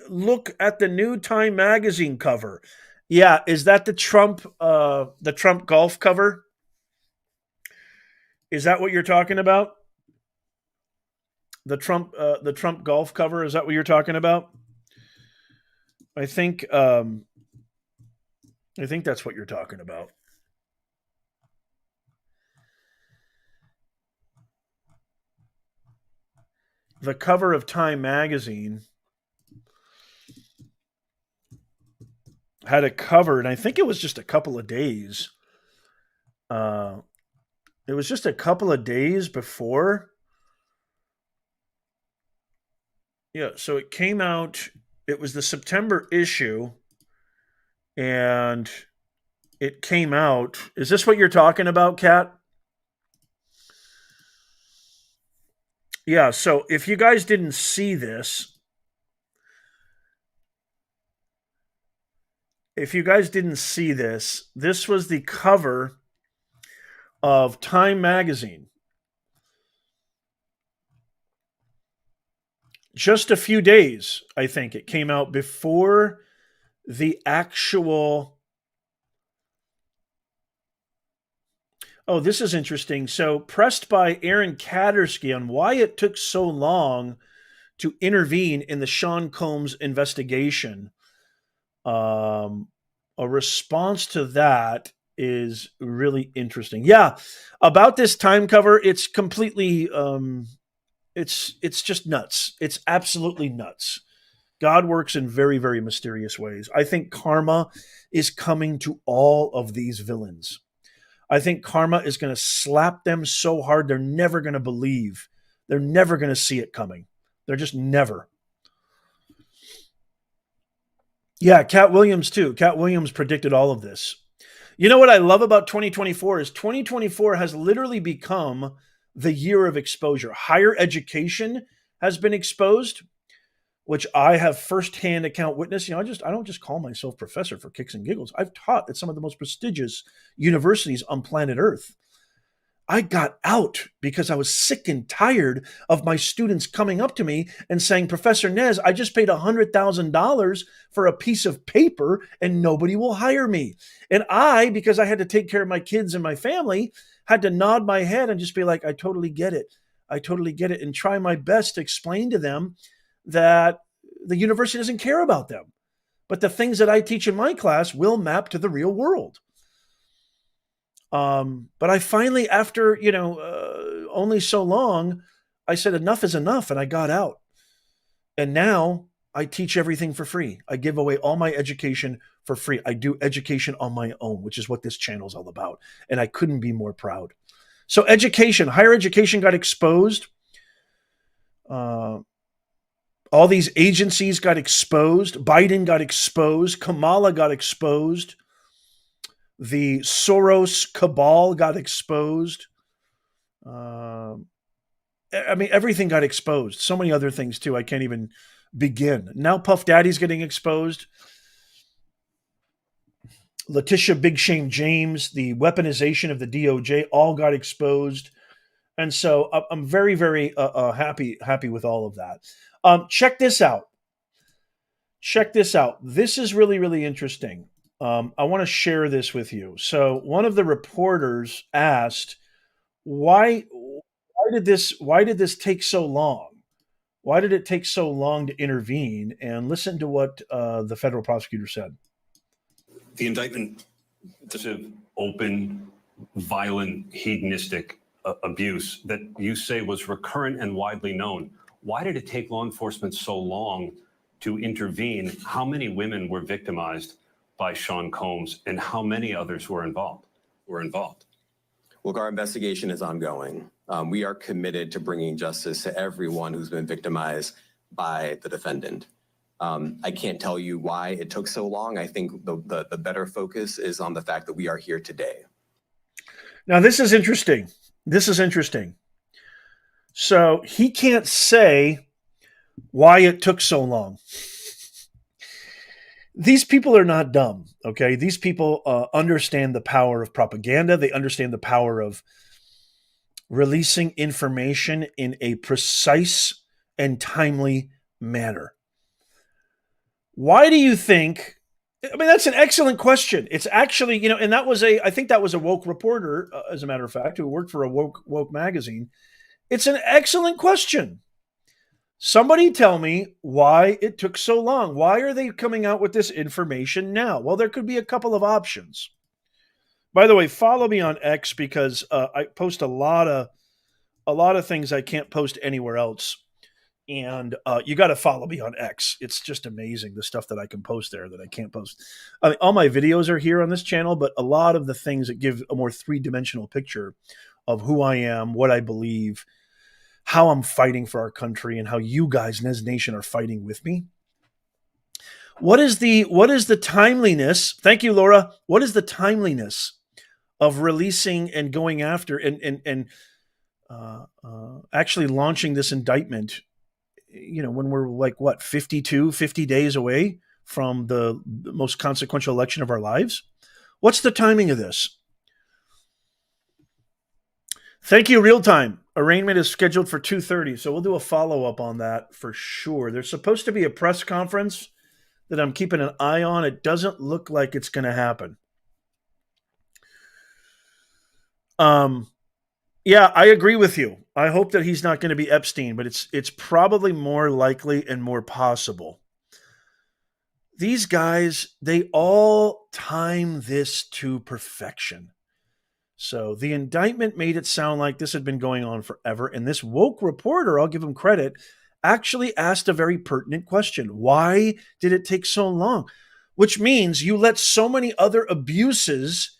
Speaker 1: look at the new Time magazine cover. Yeah, is that the Trump golf cover? Is that what you're talking about? The Trump golf cover, is that what you're talking about? I think that's what you're talking about. The cover of Time magazine had a cover, and I think it was just a couple of days. It was just a couple of days before. Yeah, so it came out. It was the September issue, and it came out. Is this what you're talking about, Kat? Yeah, so if you guys didn't see this, this was the cover of Time magazine. Just a few days, I think. It came out before the actual... Oh, this is interesting. So, pressed by Aaron Katersky on why it took so long to intervene in the Sean Combs investigation, a response to that is really interesting. Yeah, about this Time cover, it's completely... It's just nuts. It's absolutely nuts. God works in very, very mysterious ways. I think karma is coming to all of these villains. I think karma is going to slap them so hard they're never going to believe. They're never going to see it coming. They're just never. Yeah, Cat Williams too. Cat Williams predicted all of this. You know what I love about 2024 is 2024 has literally become the year of exposure. Higher education has been exposed, which I have firsthand account witness. I don't just call myself professor for kicks and giggles. I've taught at some of the most prestigious universities on planet Earth. I got out because I was sick and tired of my students coming up to me and saying, Professor Nez, I just paid $100,000 for a piece of paper and nobody will hire me. And I, because I had to take care of my kids and my family, had to nod my head and just be like, I totally get it. I totally get it. And try my best to explain to them that the university doesn't care about them. But the things that I teach in my class will map to the real world. But I finally, after, only so long, I said, enough is enough. And I got out. And now I teach everything for free. I give away all my education for free. I do education on my own, which is what this channel is all about. And I couldn't be more proud. So education, higher education got exposed. All these agencies got exposed. Biden got exposed. Kamala got exposed. The Soros cabal got exposed. Everything got exposed. So many other things too. I can't even begin. Now Puff Daddy's getting exposed. Letitia Big Shame James, the weaponization of the DOJ, all got exposed. And so I'm very, very happy with all of that. Check this out. This is really, really interesting. I want to share this with you. So one of the reporters asked, why did this take so long? Why did it take so long to intervene? And listen to what the federal prosecutor said.
Speaker 6: The indictment, this is open, violent, hedonistic abuse that you say was recurrent and widely known. Why did it take law enforcement so long to intervene? How many women were victimized by Sean Combs, and how many others were involved?
Speaker 2: Look, our investigation is ongoing. We are committed to bringing justice to everyone who's been victimized by the defendant. I can't tell you why it took so long. I think the better focus is on the fact that we are here today.
Speaker 1: Now, this is interesting. So he can't say why it took so long. These people are not dumb, okay? These people understand the power of propaganda. They understand the power of releasing information in a precise and timely manner. Why do you think? That's an excellent question. It's actually, and I think that was a woke reporter, as a matter of fact, who worked for a woke magazine. It's an excellent question. Somebody tell me why it took so long. Why are they coming out with this information now? Well, there could be a couple of options. By the way, follow me on X because I post a lot of things I can't post anywhere else. And you got to follow me on X. It's just amazing the stuff that I can post there that I can't post. All my videos are here on this channel, but a lot of the things that give a more three-dimensional picture of who I am, what I believe, how I'm fighting for our country, and how you guys, Nez Nation, are fighting with me. What is the timeliness? Thank you, Laura. What is the timeliness of releasing and going after and actually launching this indictment? When we're 50 days away from the most consequential election of our lives. What's the timing of this? Thank you, real time. Arraignment is scheduled for 2:30, so we'll do a follow-up on that for sure. There's supposed to be a press conference that I'm keeping an eye on. It doesn't look like it's going to happen. Yeah, I agree with you. I hope that he's not going to be Epstein, but it's probably more likely and more possible. These guys, they all time this to perfection. So the indictment made it sound like this had been going on forever. And this woke reporter, I'll give him credit, actually asked a very pertinent question. Why did it take so long? Which means you let so many other abuses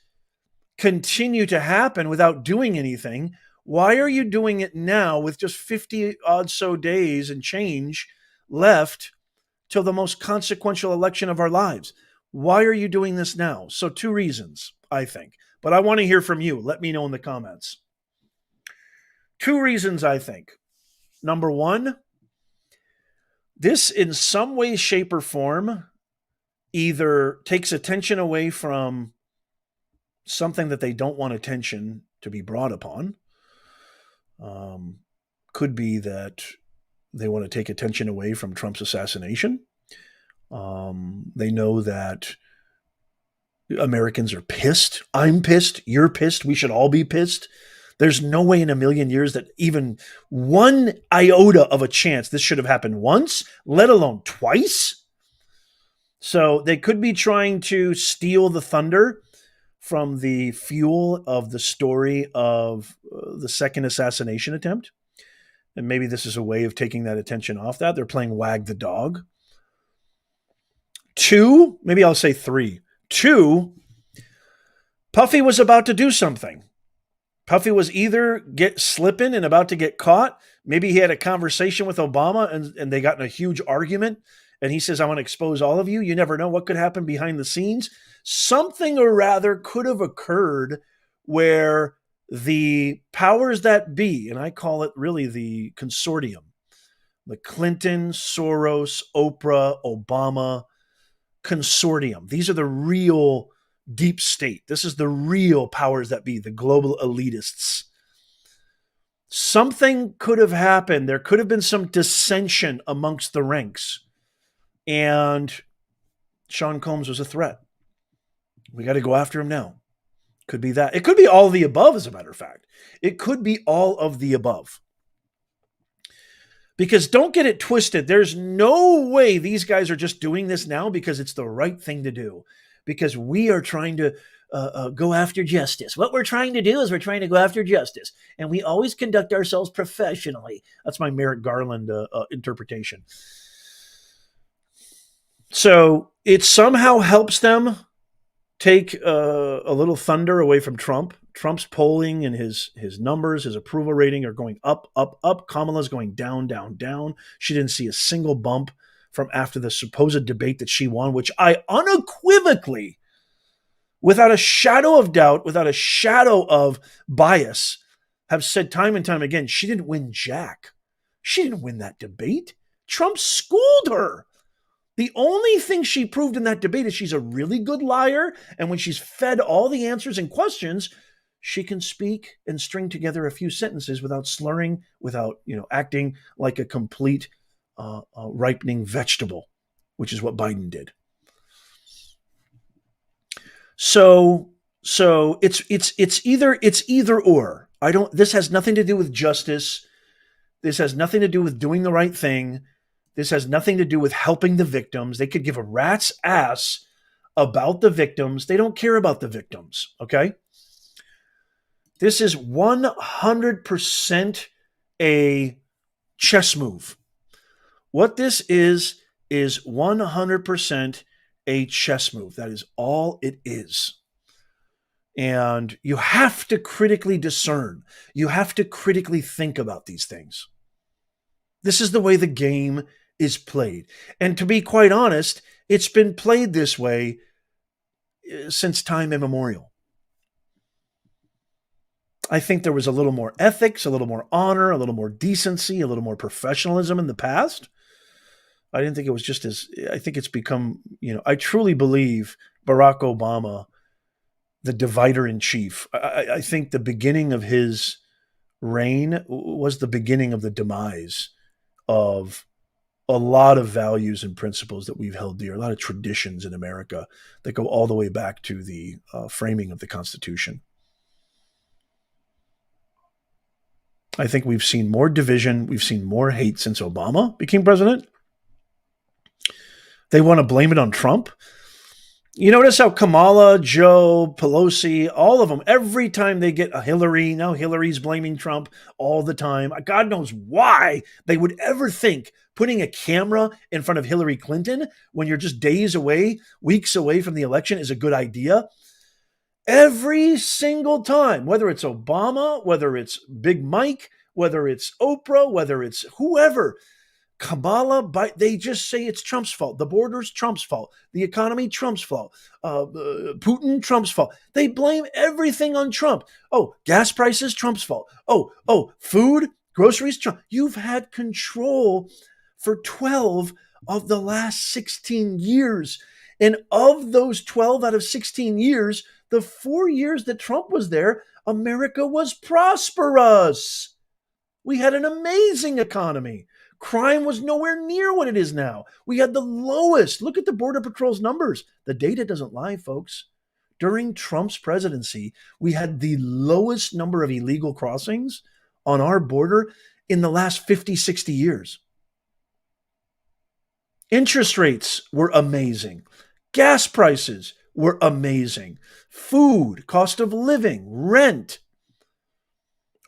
Speaker 1: continue to happen without doing anything. Why are you doing it now with just 50 odd so days and change left till the most consequential election of our lives? Why are you doing this now? So 2 reasons, I think. But I want to hear from you. Let me know in the comments. 2 reasons, I think. Number 1, this in some way, shape, or form either takes attention away from something that they don't want attention to be brought upon. Could be that they want to take attention away from Trump's assassination. They know that Americans are pissed. I'm pissed. You're pissed. We should all be pissed. There's no way in a million years that even 1 iota of a chance this should have happened once, let alone twice. So they could be trying to steal the thunder from the fuel of the story of the second assassination attempt. And maybe this is a way of taking that attention off that. They're playing Wag the Dog. 2, maybe I'll say 3. 2, Puffy was about to do something. Puffy was either slipping and about to get caught. Maybe he had a conversation with Obama and they got in a huge argument. And he says, I want to expose all of you. You never know what could happen behind the scenes. Something or rather could have occurred where the powers that be, and I call it really the consortium, the Clinton, Soros, Oprah, Obama consortium. These are the real deep state. This is the real powers that be, the global elitists. Something could have happened. There could have been some dissension amongst the ranks. And Sean Combs was a threat. We got to go after him now. Could be that. It could be all of the above, as a matter of fact. It could be all of the above. Because don't get it twisted. There's no way these guys are just doing this now because it's the right thing to do. Because we are trying to go after justice. What we're trying to do is we're trying to go after justice. And we always conduct ourselves professionally. That's my Merrick Garland interpretation. So it somehow helps them take a little thunder away from Trump. Trump's polling and his numbers, his approval rating are going up, up, up. Kamala's going down, down, down. She didn't see a single bump from after the supposed debate that she won, which I unequivocally, without a shadow of doubt, without a shadow of bias, have said time and time again, she didn't win jack. She didn't win that debate. Trump schooled her. The only thing she proved in that debate is she's a really good liar, and when she's fed all the answers and questions, she can speak and string together a few sentences without slurring, without acting like a complete ripening vegetable, which is what Biden did. So it's either or. This has nothing to do with justice. This has nothing to do with doing the right thing. This has nothing to do with helping the victims. They could give a rat's ass about the victims. They don't care about the victims, okay? This is 100% a chess move. What this is 100% a chess move. That is all it is. And you have to critically discern. You have to critically think about these things. This is the way the game is played. And to be quite honest, it's been played this way since time immemorial. I think there was a little more ethics, a little more honor, a little more decency, a little more professionalism in the past. I didn't think it was just I think it's become, I truly believe Barack Obama, the divider in chief. I think the beginning of his reign was the beginning of the demise of a lot of values and principles that we've held dear, a lot of traditions in America that go all the way back to the framing of the Constitution. I think we've seen more division. We've seen more hate since Obama became president. They want to blame it on Trump. You notice how Kamala, Joe, Pelosi, all of them, every time they get a Hillary, now Hillary's blaming Trump all the time. God knows why they would ever think putting a camera in front of Hillary Clinton when you're just days away, weeks away from the election is a good idea. Every single time, whether it's Obama, whether it's Big Mike, whether it's Oprah, whether it's whoever, Kamala, they just say it's Trump's fault. The border's Trump's fault. The economy, Trump's fault. Putin, Trump's fault. They blame everything on Trump. Oh, gas prices, Trump's fault. Oh, food, groceries, Trump. You've had control for 12 of the last 16 years. And of those 12 out of 16 years, the 4 years that Trump was there, America was prosperous. We had an amazing economy. Crime was nowhere near what it is now. We had the lowest. Look at the Border Patrol's numbers. The data doesn't lie, folks. During Trump's presidency, we had the lowest number of illegal crossings on our border in the last 50, 60 years. Interest rates were amazing. Gas prices were amazing. Food, cost of living, rent,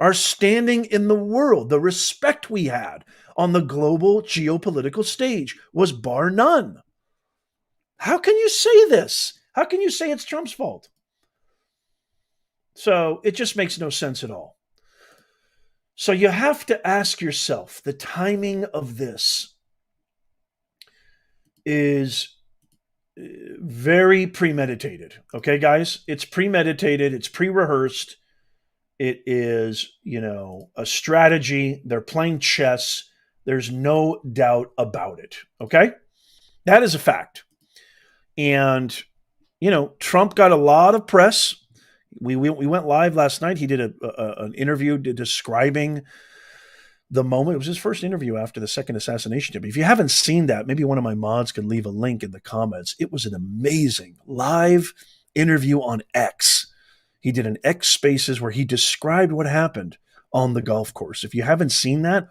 Speaker 1: our standing in the world, the respect we had on the global geopolitical stage was bar none. How can you say this? How can you say it's Trump's fault? So it just makes no sense at all. So you have to ask yourself, the timing of this is very premeditated. Okay, guys? It's premeditated. It's pre-rehearsed. It is, a strategy. They're playing chess. There's no doubt about it. Okay? That is a fact. And, Trump got a lot of press. We went live last night. He did an interview describing the moment. It was his first interview after the second assassination attempt. If you haven't seen that, maybe one of my mods can leave a link in the comments. It was an amazing live interview on X. He did an X Spaces where he described what happened on the golf course. If you haven't seen that,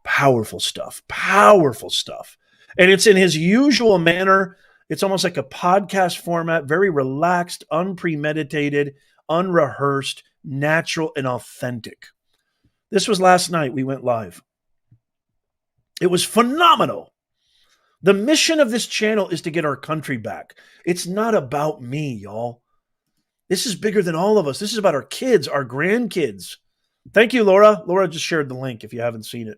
Speaker 1: powerful stuff. And it's in his usual manner. It's almost like a podcast format, very relaxed, unpremeditated, unrehearsed, natural, and authentic. This was last night. We went live. It was phenomenal. The mission of this channel is to get our country back. It's not about me, y'all. This is bigger than all of us. This is about our kids, our grandkids. Thank you, Laura. Laura just shared the link if you haven't seen it.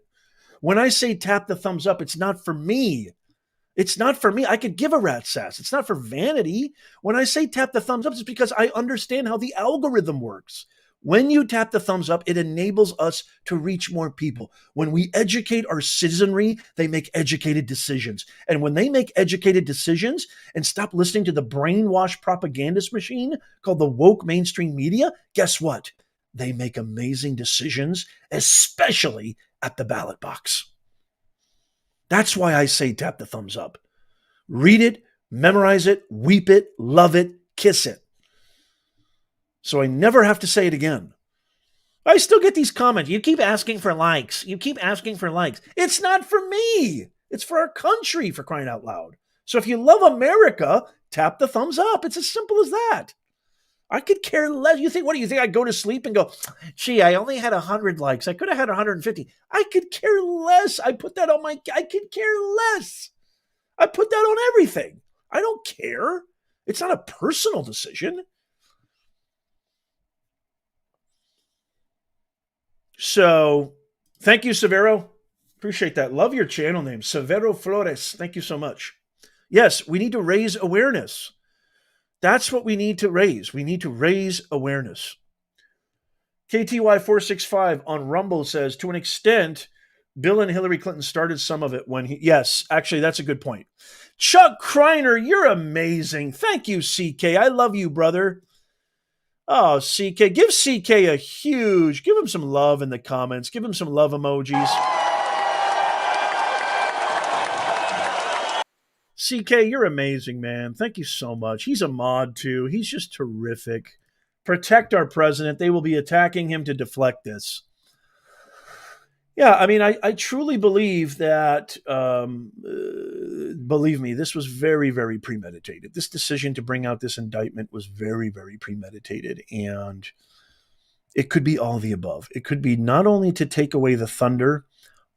Speaker 1: When I say tap the thumbs up, it's not for me. It's not for me. I could give a rat's ass. It's not for vanity. When I say tap the thumbs up, it's because I understand how the algorithm works. When you tap the thumbs up, it enables us to reach more people. When we educate our citizenry, they make educated decisions. And when they make educated decisions and stop listening to the brainwashed propagandist machine called the woke mainstream media, guess what? They make amazing decisions, especially at the ballot box. That's why I say tap the thumbs up. Read it, memorize it, weep it, love it, kiss it. So I never have to say it again. I still get these comments. You keep asking for likes. It's not for me. It's for our country, for crying out loud. So if you love America, tap the thumbs up. It's as simple as that. I could care less. What do you think? I'd go to sleep and go, gee, I only had 100 likes. I could have had 150. I could care less. I could care less. I put that on everything. I don't care. It's not a personal decision. So thank you, Severo. Appreciate that. Love your channel name, Severo Flores. Thank you so much. Yes, we need to raise awareness. That's what we need to raise. We need to raise awareness. KTY465 on Rumble says, to an extent, Bill and Hillary Clinton started some of it when yes, actually, that's a good point. Chuck Kreiner, you're amazing. Thank you, CK. I love you, brother. Oh, CK, give CK give him some love in the comments. Give him some love emojis. CK, you're amazing, man. Thank you so much. He's a mod, too. He's just terrific. Protect our president. They will be attacking him to deflect this. Yeah, I mean, I truly believe that, believe me, this was very, very premeditated. This decision to bring out this indictment was very, very premeditated. And it could be all the above. It could be not only to take away the thunder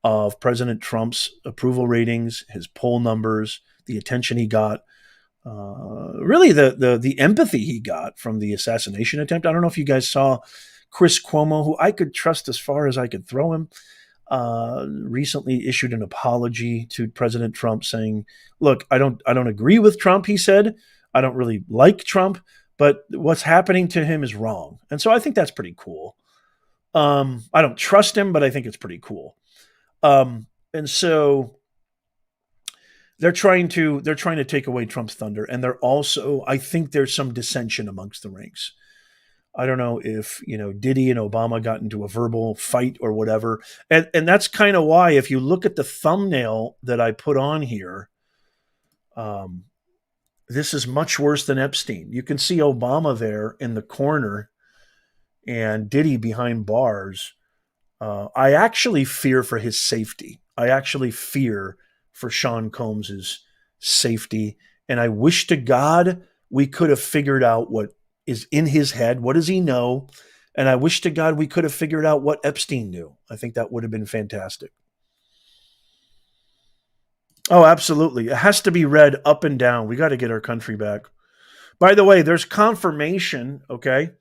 Speaker 1: of President Trump's approval ratings, his poll numbers, the attention he got, really the empathy he got from the assassination attempt. I don't know if you guys saw Chris Cuomo, who I could trust as far as I could throw him, recently issued an apology to President Trump saying, look, I don't agree with Trump, he said. I don't really like Trump, but what's happening to him is wrong. And so I think that's pretty cool. I don't trust him, but I think it's pretty cool. And so they're trying to take away Trump's thunder. And they're also, I think there's some dissension amongst the ranks. I don't know if, Diddy and Obama got into a verbal fight or whatever. And that's kind of why, if you look at the thumbnail that I put on here, this is much worse than Epstein. You can see Obama there in the corner and Diddy behind bars. I actually fear for his safety. I actually fear for Sean Combs's safety And I wish to God we could have figured out what is in his head. What does he know? And I wish to God we could have figured out what Epstein knew. I think that would have been fantastic. Oh, absolutely. It has to be read up and down. We got to get our country back. By the way, there's confirmation, okay?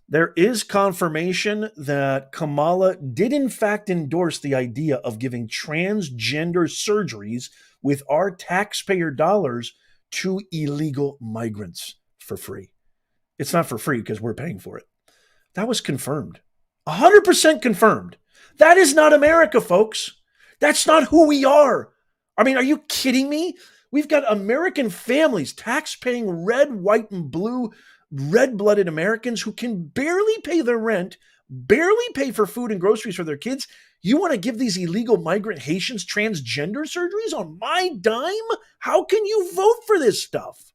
Speaker 1: There is confirmation that Kamala did in fact endorse the idea of giving transgender surgeries with our taxpayer dollars to illegal migrants for free. It's not for free because we're paying for it. That was confirmed. 100% confirmed. That is not America, folks. That's not who we are. I mean, are you kidding me? We've got American families, tax-paying red, white, and blue, red-blooded Americans who can barely pay their rent, barely pay for food and groceries for their kids. You want to give these illegal migrant Haitians transgender surgeries on my dime? How can you vote for this stuff?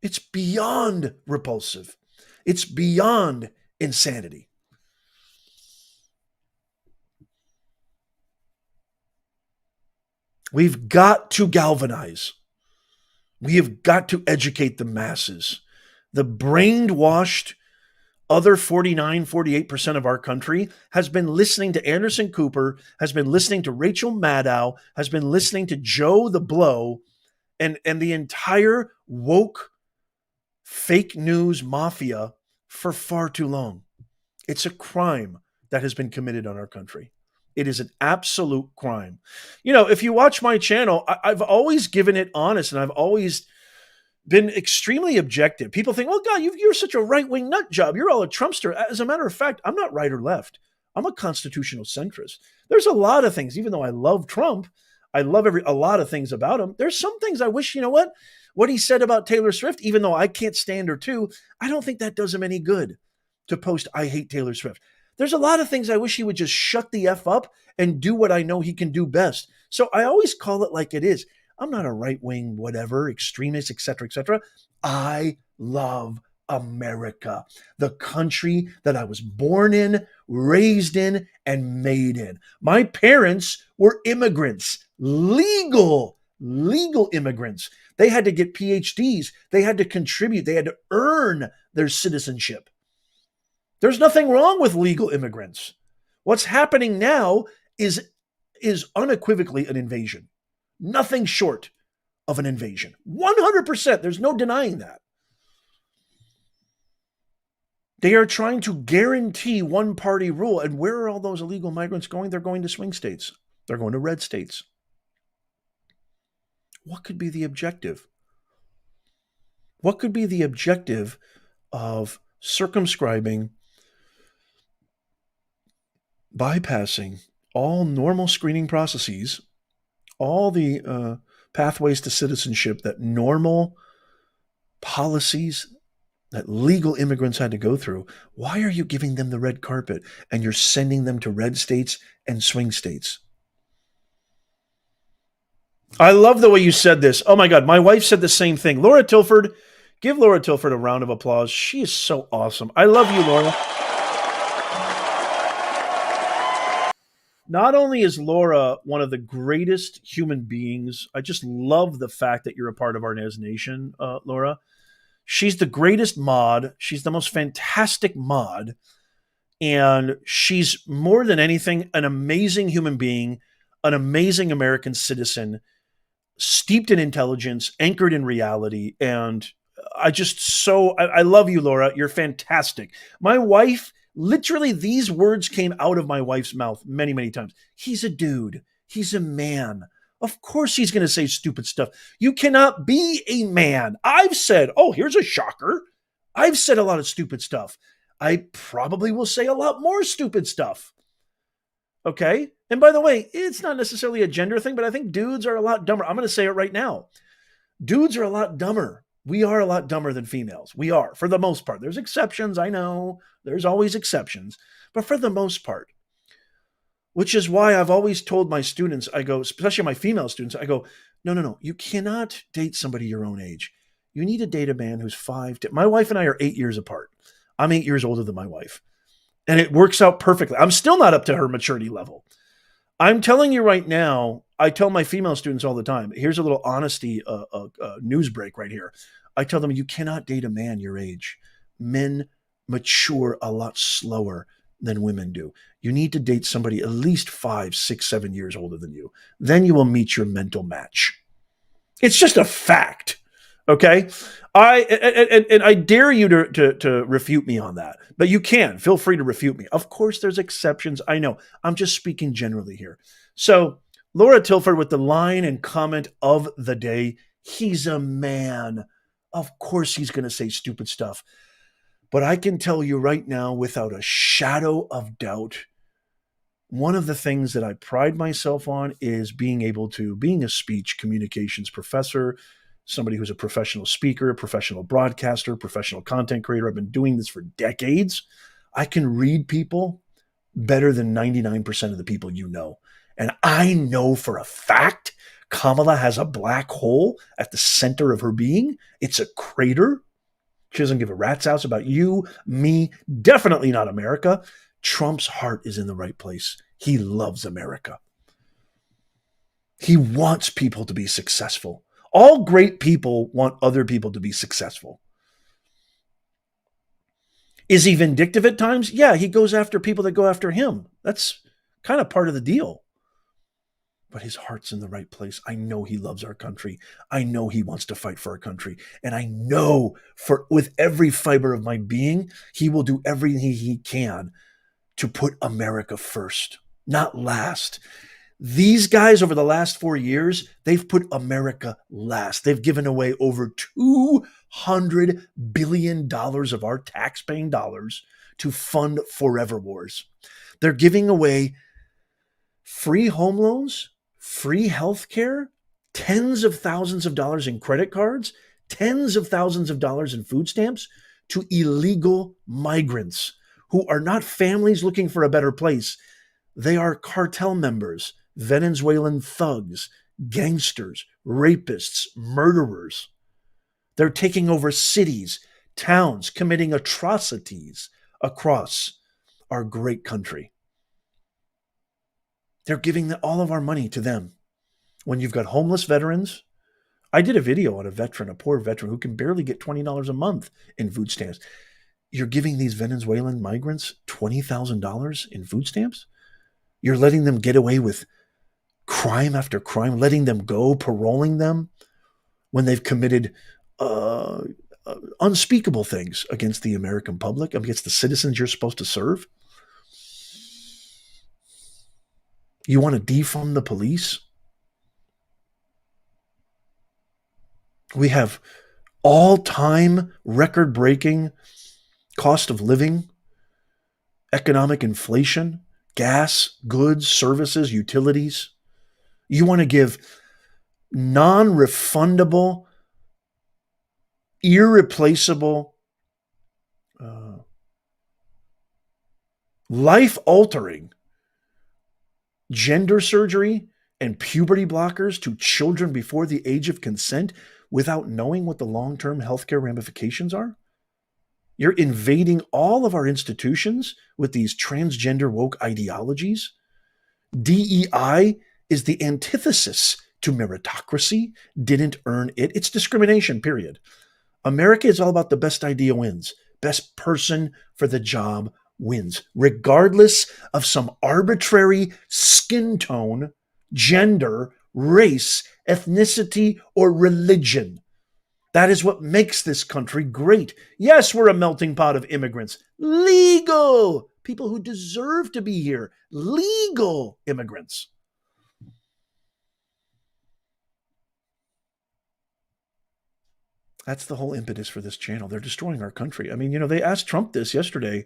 Speaker 1: It's beyond repulsive. It's beyond insanity. We've got to galvanize. We have got to educate the masses. The brainwashed other 49, 48% of our country has been listening to Anderson Cooper, has been listening to Rachel Maddow, has been listening to Joe the Blow, and the entire woke fake news mafia for far too long. It's a crime that has been committed on our country. It is an absolute crime. You know, if you watch my channel, I've always given it honest, and I've always been extremely objective. People think, well, God, you're such a right-wing nut job. You're all a Trumpster. As a matter of fact, I'm not right or left. I'm a constitutional centrist. There's a lot of things, even though I love Trump, I love a lot of things about him. There's some things I wish, you know what he said about Taylor Swift, even though I can't stand her too, I don't think that does him any good to post, I hate Taylor Swift. There's a lot of things I wish he would just shut the F up and do what I know he can do best. So I always call it like it is. I'm not a right-wing, whatever, extremist, et cetera, et cetera. I love America, the country that I was born in, raised in, and made in. My parents were immigrants, legal immigrants. They had to get PhDs. They had to contribute. They had to earn their citizenship. There's nothing wrong with legal immigrants. What's happening now is unequivocally an invasion. Nothing short of an invasion. 100%. There's no denying that. They are trying to guarantee one-party rule. And where are all those illegal migrants going? They're going to swing states. They're going to red states. What could be the objective? What could be the objective of circumscribing, bypassing all normal screening processes, all the pathways to citizenship that normal policies that legal immigrants had to go through? Why are you giving them the red carpet and you're sending them to red states and swing states? I love the way you said this. Oh my God, my wife said the same thing. Laura Tilford, give Laura Tilford a round of applause. She is so awesome. I love you, Laura. Not only is Laura one of the greatest human beings, I just love the fact that you're a part of our Nez Nation, Laura. She's the greatest mod. She's the most fantastic mod. And she's more than anything an amazing human being, an amazing American citizen, steeped in intelligence, anchored in reality. And I love you, Laura. You're fantastic. My wife, literally these words came out of my wife's mouth many, many times. He's a dude. He's a man. Of course he's going to say stupid stuff. You cannot be a man. I've said, oh, here's a shocker. I've said a lot of stupid stuff. I probably will say a lot more stupid stuff. Okay? And by the way, it's not necessarily a gender thing, but I think dudes are a lot dumber. I'm going to say it right now. Dudes are a lot dumber. We are a lot dumber than females. We are, for the most part. There's exceptions, I know. There's always exceptions. But for the most part, which is why I've always told my students, I go, especially my female students, I go, no. You cannot date somebody your own age. You need to date a man who's 5. My wife and I are 8 years apart. I'm 8 years older than my wife. And it works out perfectly. I'm still not up to her maturity level. I'm telling you right now, I tell my female students all the time, here's a little honesty news break right here. I tell them, you cannot date a man your age. Men mature a lot slower than women do. You need to date somebody at least 5, 6, 7 years older than you. Then you will meet your mental match. It's just a fact. Okay. I dare you to refute me on that, but you can. Feel free to refute me. Of course, there's exceptions. I know. I'm just speaking generally here. So Laura Tilford with the line and comment of the day. He's a man. Of course, he's going to say stupid stuff. But I can tell you right now, without a shadow of doubt, one of the things that I pride myself on is being a speech communications professor, somebody who's a professional speaker, a professional broadcaster, professional content creator. I've been doing this for decades. I can read people better than 99% of the people you know. And I know for a fact Kamala has a black hole at the center of her being. It's a crater. She doesn't give a rat's ass about you, me, definitely not America. Trump's heart is in the right place. He loves America. He wants people to be successful. All great people want other people to be successful. Is he vindictive at times? Yeah, he goes after people that go after him. That's kind of part of the deal. But his heart's in the right place. I know he loves our country. I know he wants to fight for our country. And I know with every fiber of my being, he will do everything he can to put America first, not last. These guys over the last 4 years, they've put America last. They've given away over $200 billion of our tax-paying dollars to fund forever wars. They're giving away free home loans, free health care, tens of thousands of dollars in credit cards, tens of thousands of dollars in food stamps to illegal migrants who are not families looking for a better place. They are cartel members, Venezuelan thugs, gangsters, rapists, murderers. They're taking over cities, towns, committing atrocities across our great country. They're giving all of our money to them. When you've got homeless veterans, I did a video on a poor veteran who can barely get $20 a month in food stamps. You're giving these Venezuelan migrants $20,000 in food stamps? You're letting them get away with crime after crime, letting them go, paroling them when they've committed unspeakable things against the American public, against the citizens you're supposed to serve. You want to defund the police? We have all-time record-breaking cost of living, economic inflation, gas, goods, services, utilities. You want to give non-refundable, irreplaceable, life-altering gender surgery and puberty blockers to children before the age of consent without knowing what the long-term healthcare ramifications are? You're invading all of our institutions with these transgender woke ideologies. DEI is the antithesis to meritocracy. Didn't earn it. It's discrimination, period. America is all about the best idea wins. Best person for the job wins, regardless of some arbitrary skin tone, gender, race, ethnicity, or religion. That is what makes this country great. Yes, we're a melting pot of immigrants. Legal people who deserve to be here. Legal immigrants. That's the whole impetus for this channel. They're destroying our country. I mean, they asked Trump this yesterday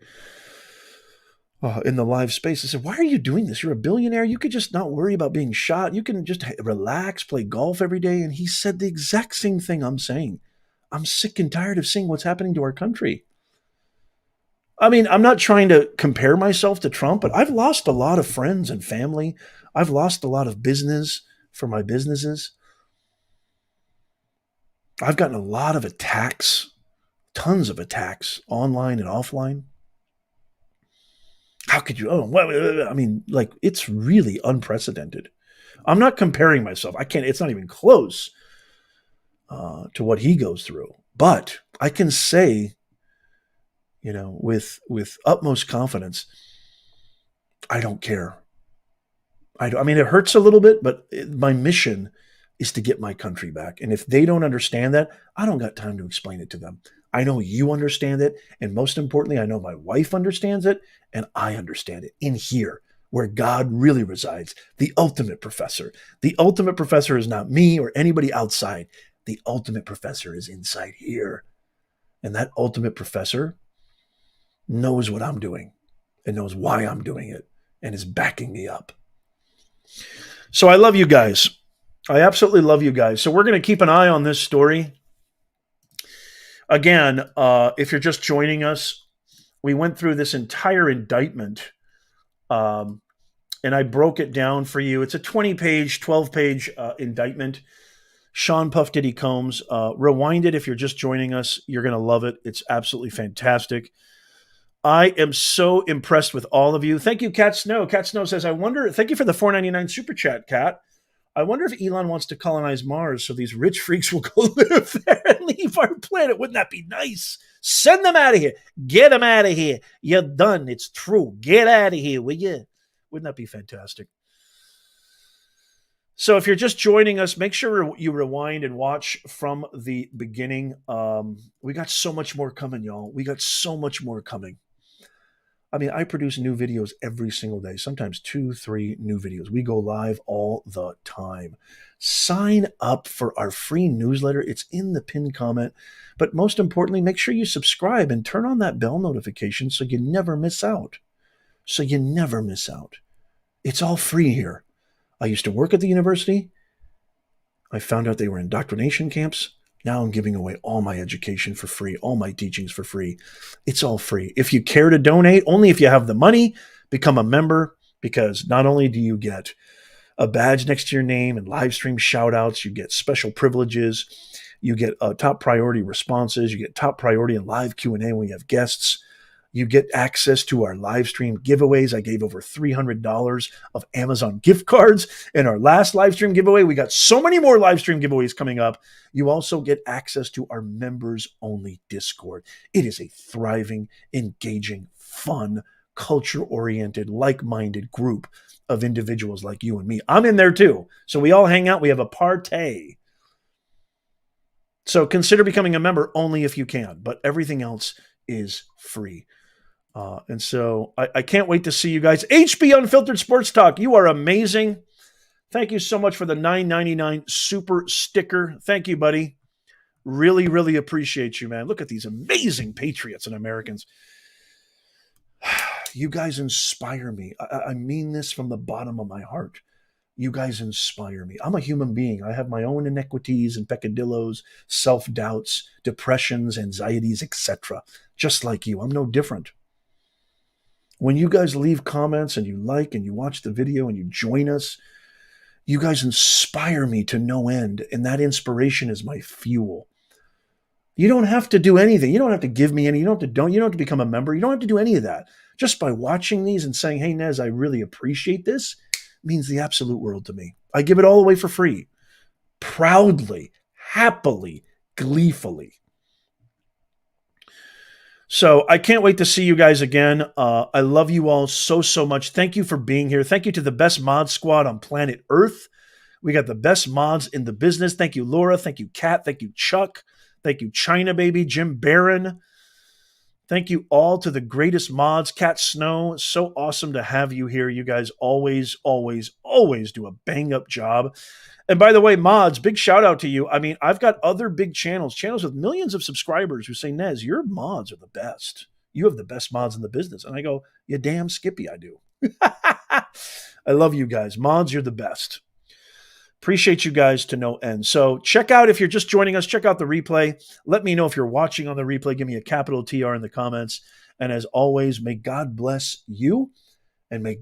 Speaker 1: in the live space. They said, why are you doing this? You're a billionaire. You could just not worry about being shot. You can just relax, play golf every day. And he said the exact same thing I'm saying. I'm sick and tired of seeing what's happening to our country. I mean, I'm not trying to compare myself to Trump, but I've lost a lot of friends and family. I've lost a lot of business for my businesses. I've gotten a lot of attacks, tons of attacks, online and offline. How could you? I mean, like, it's really unprecedented. I'm not comparing myself. I can't, it's not even close to what he goes through. But I can say, with utmost confidence, I don't care. I mean, it hurts a little bit, but my mission is to get my country back. And if they don't understand that, I don't got time to explain it to them. I know you understand it. And most importantly, I know my wife understands it, and I understand it in here where God really resides, the ultimate professor. The ultimate professor is not me or anybody outside. The ultimate professor is inside here. And that ultimate professor knows what I'm doing and knows why I'm doing it and is backing me up. So I love you guys. I absolutely love you guys. So we're going to keep an eye on this story. Again, if you're just joining us, we went through this entire indictment, and I broke it down for you. It's a 20-page, 12-page indictment. Sean Puff Diddy Combs. Rewind it if you're just joining us. You're going to love it. It's absolutely fantastic. I am so impressed with all of you. Thank you, Cat Snow. Cat Snow says, thank you for the $4.99 super chat, Cat. I wonder if Elon wants to colonize Mars so these rich freaks will go live there and leave our planet. Wouldn't that be nice? Send them out of here. Get them out of here. You're done. It's true. Get out of here, will you? Wouldn't that be fantastic? So if you're just joining us, make sure you rewind and watch from the beginning. We got so much more coming, y'all. We got so much more coming. I mean, I produce new videos every single day, sometimes 2, 3 new videos. We go live all the time. Sign up for our free newsletter. It's in the pinned comment. But most importantly, make sure you subscribe and turn on that bell notification so you never miss out. It's all free here. I used to work at the university. I found out they were indoctrination camps. Now I'm giving away all my education for free, all my teachings for free. It's all free. If you care to donate, only if you have the money, become a member, because not only do you get a badge next to your name and live stream shoutouts, you get special privileges, you get top priority responses, you get top priority in live Q&A when we have guests. You get access to our live stream giveaways. I gave over $300 of Amazon gift cards in our last live stream giveaway. We got so many more live stream giveaways coming up. You also get access to our members only Discord. It is a thriving, engaging, fun, culture-oriented, like-minded group of individuals like you and me. I'm in there too. So we all hang out. We have a party. So consider becoming a member only if you can, but everything else is free. And so I can't wait to see you guys. HB Unfiltered Sports Talk, you are amazing. Thank you so much for the $9.99 super sticker. Thank you, buddy. Really, really appreciate you, man. Look at these amazing patriots and Americans. You guys inspire me. I mean this from the bottom of my heart. You guys inspire me. I'm a human being. I have my own inequities and peccadillos, self-doubts, depressions, anxieties, etc. Just like you. I'm no different. When you guys leave comments and you like and you watch the video and you join us, you guys inspire me to no end. And that inspiration is my fuel. You don't have to do anything. You don't have to give me any. You don't have to become a member. You don't have to do any of that. Just by watching these and saying, hey, Nez, I really appreciate this, means the absolute world to me. I give it all away for free. Proudly, happily, gleefully. So I can't wait to see you guys again. I love you all so, so much. Thank you for being here. Thank you to the best mod squad on planet Earth. We got the best mods in the business. Thank you, Laura. Thank you, Kat. Thank you, Chuck. Thank you, China Baby, Jim Barron. Thank you all to the greatest mods. Cat Snow, so awesome to have you here. You guys always, always, always do a bang-up job. And by the way, mods, big shout out to you. I mean, I've got other big channels with millions of subscribers who say, Nez, your mods are the best. You have the best mods in the business. And I go, you damn Skippy, I do. I love you guys. Mods, you're the best. Appreciate you guys to no end. So check out, if you're just joining us, check out the replay. Let me know if you're watching on the replay. Give me a capital TR in the comments. And as always, may God bless you and may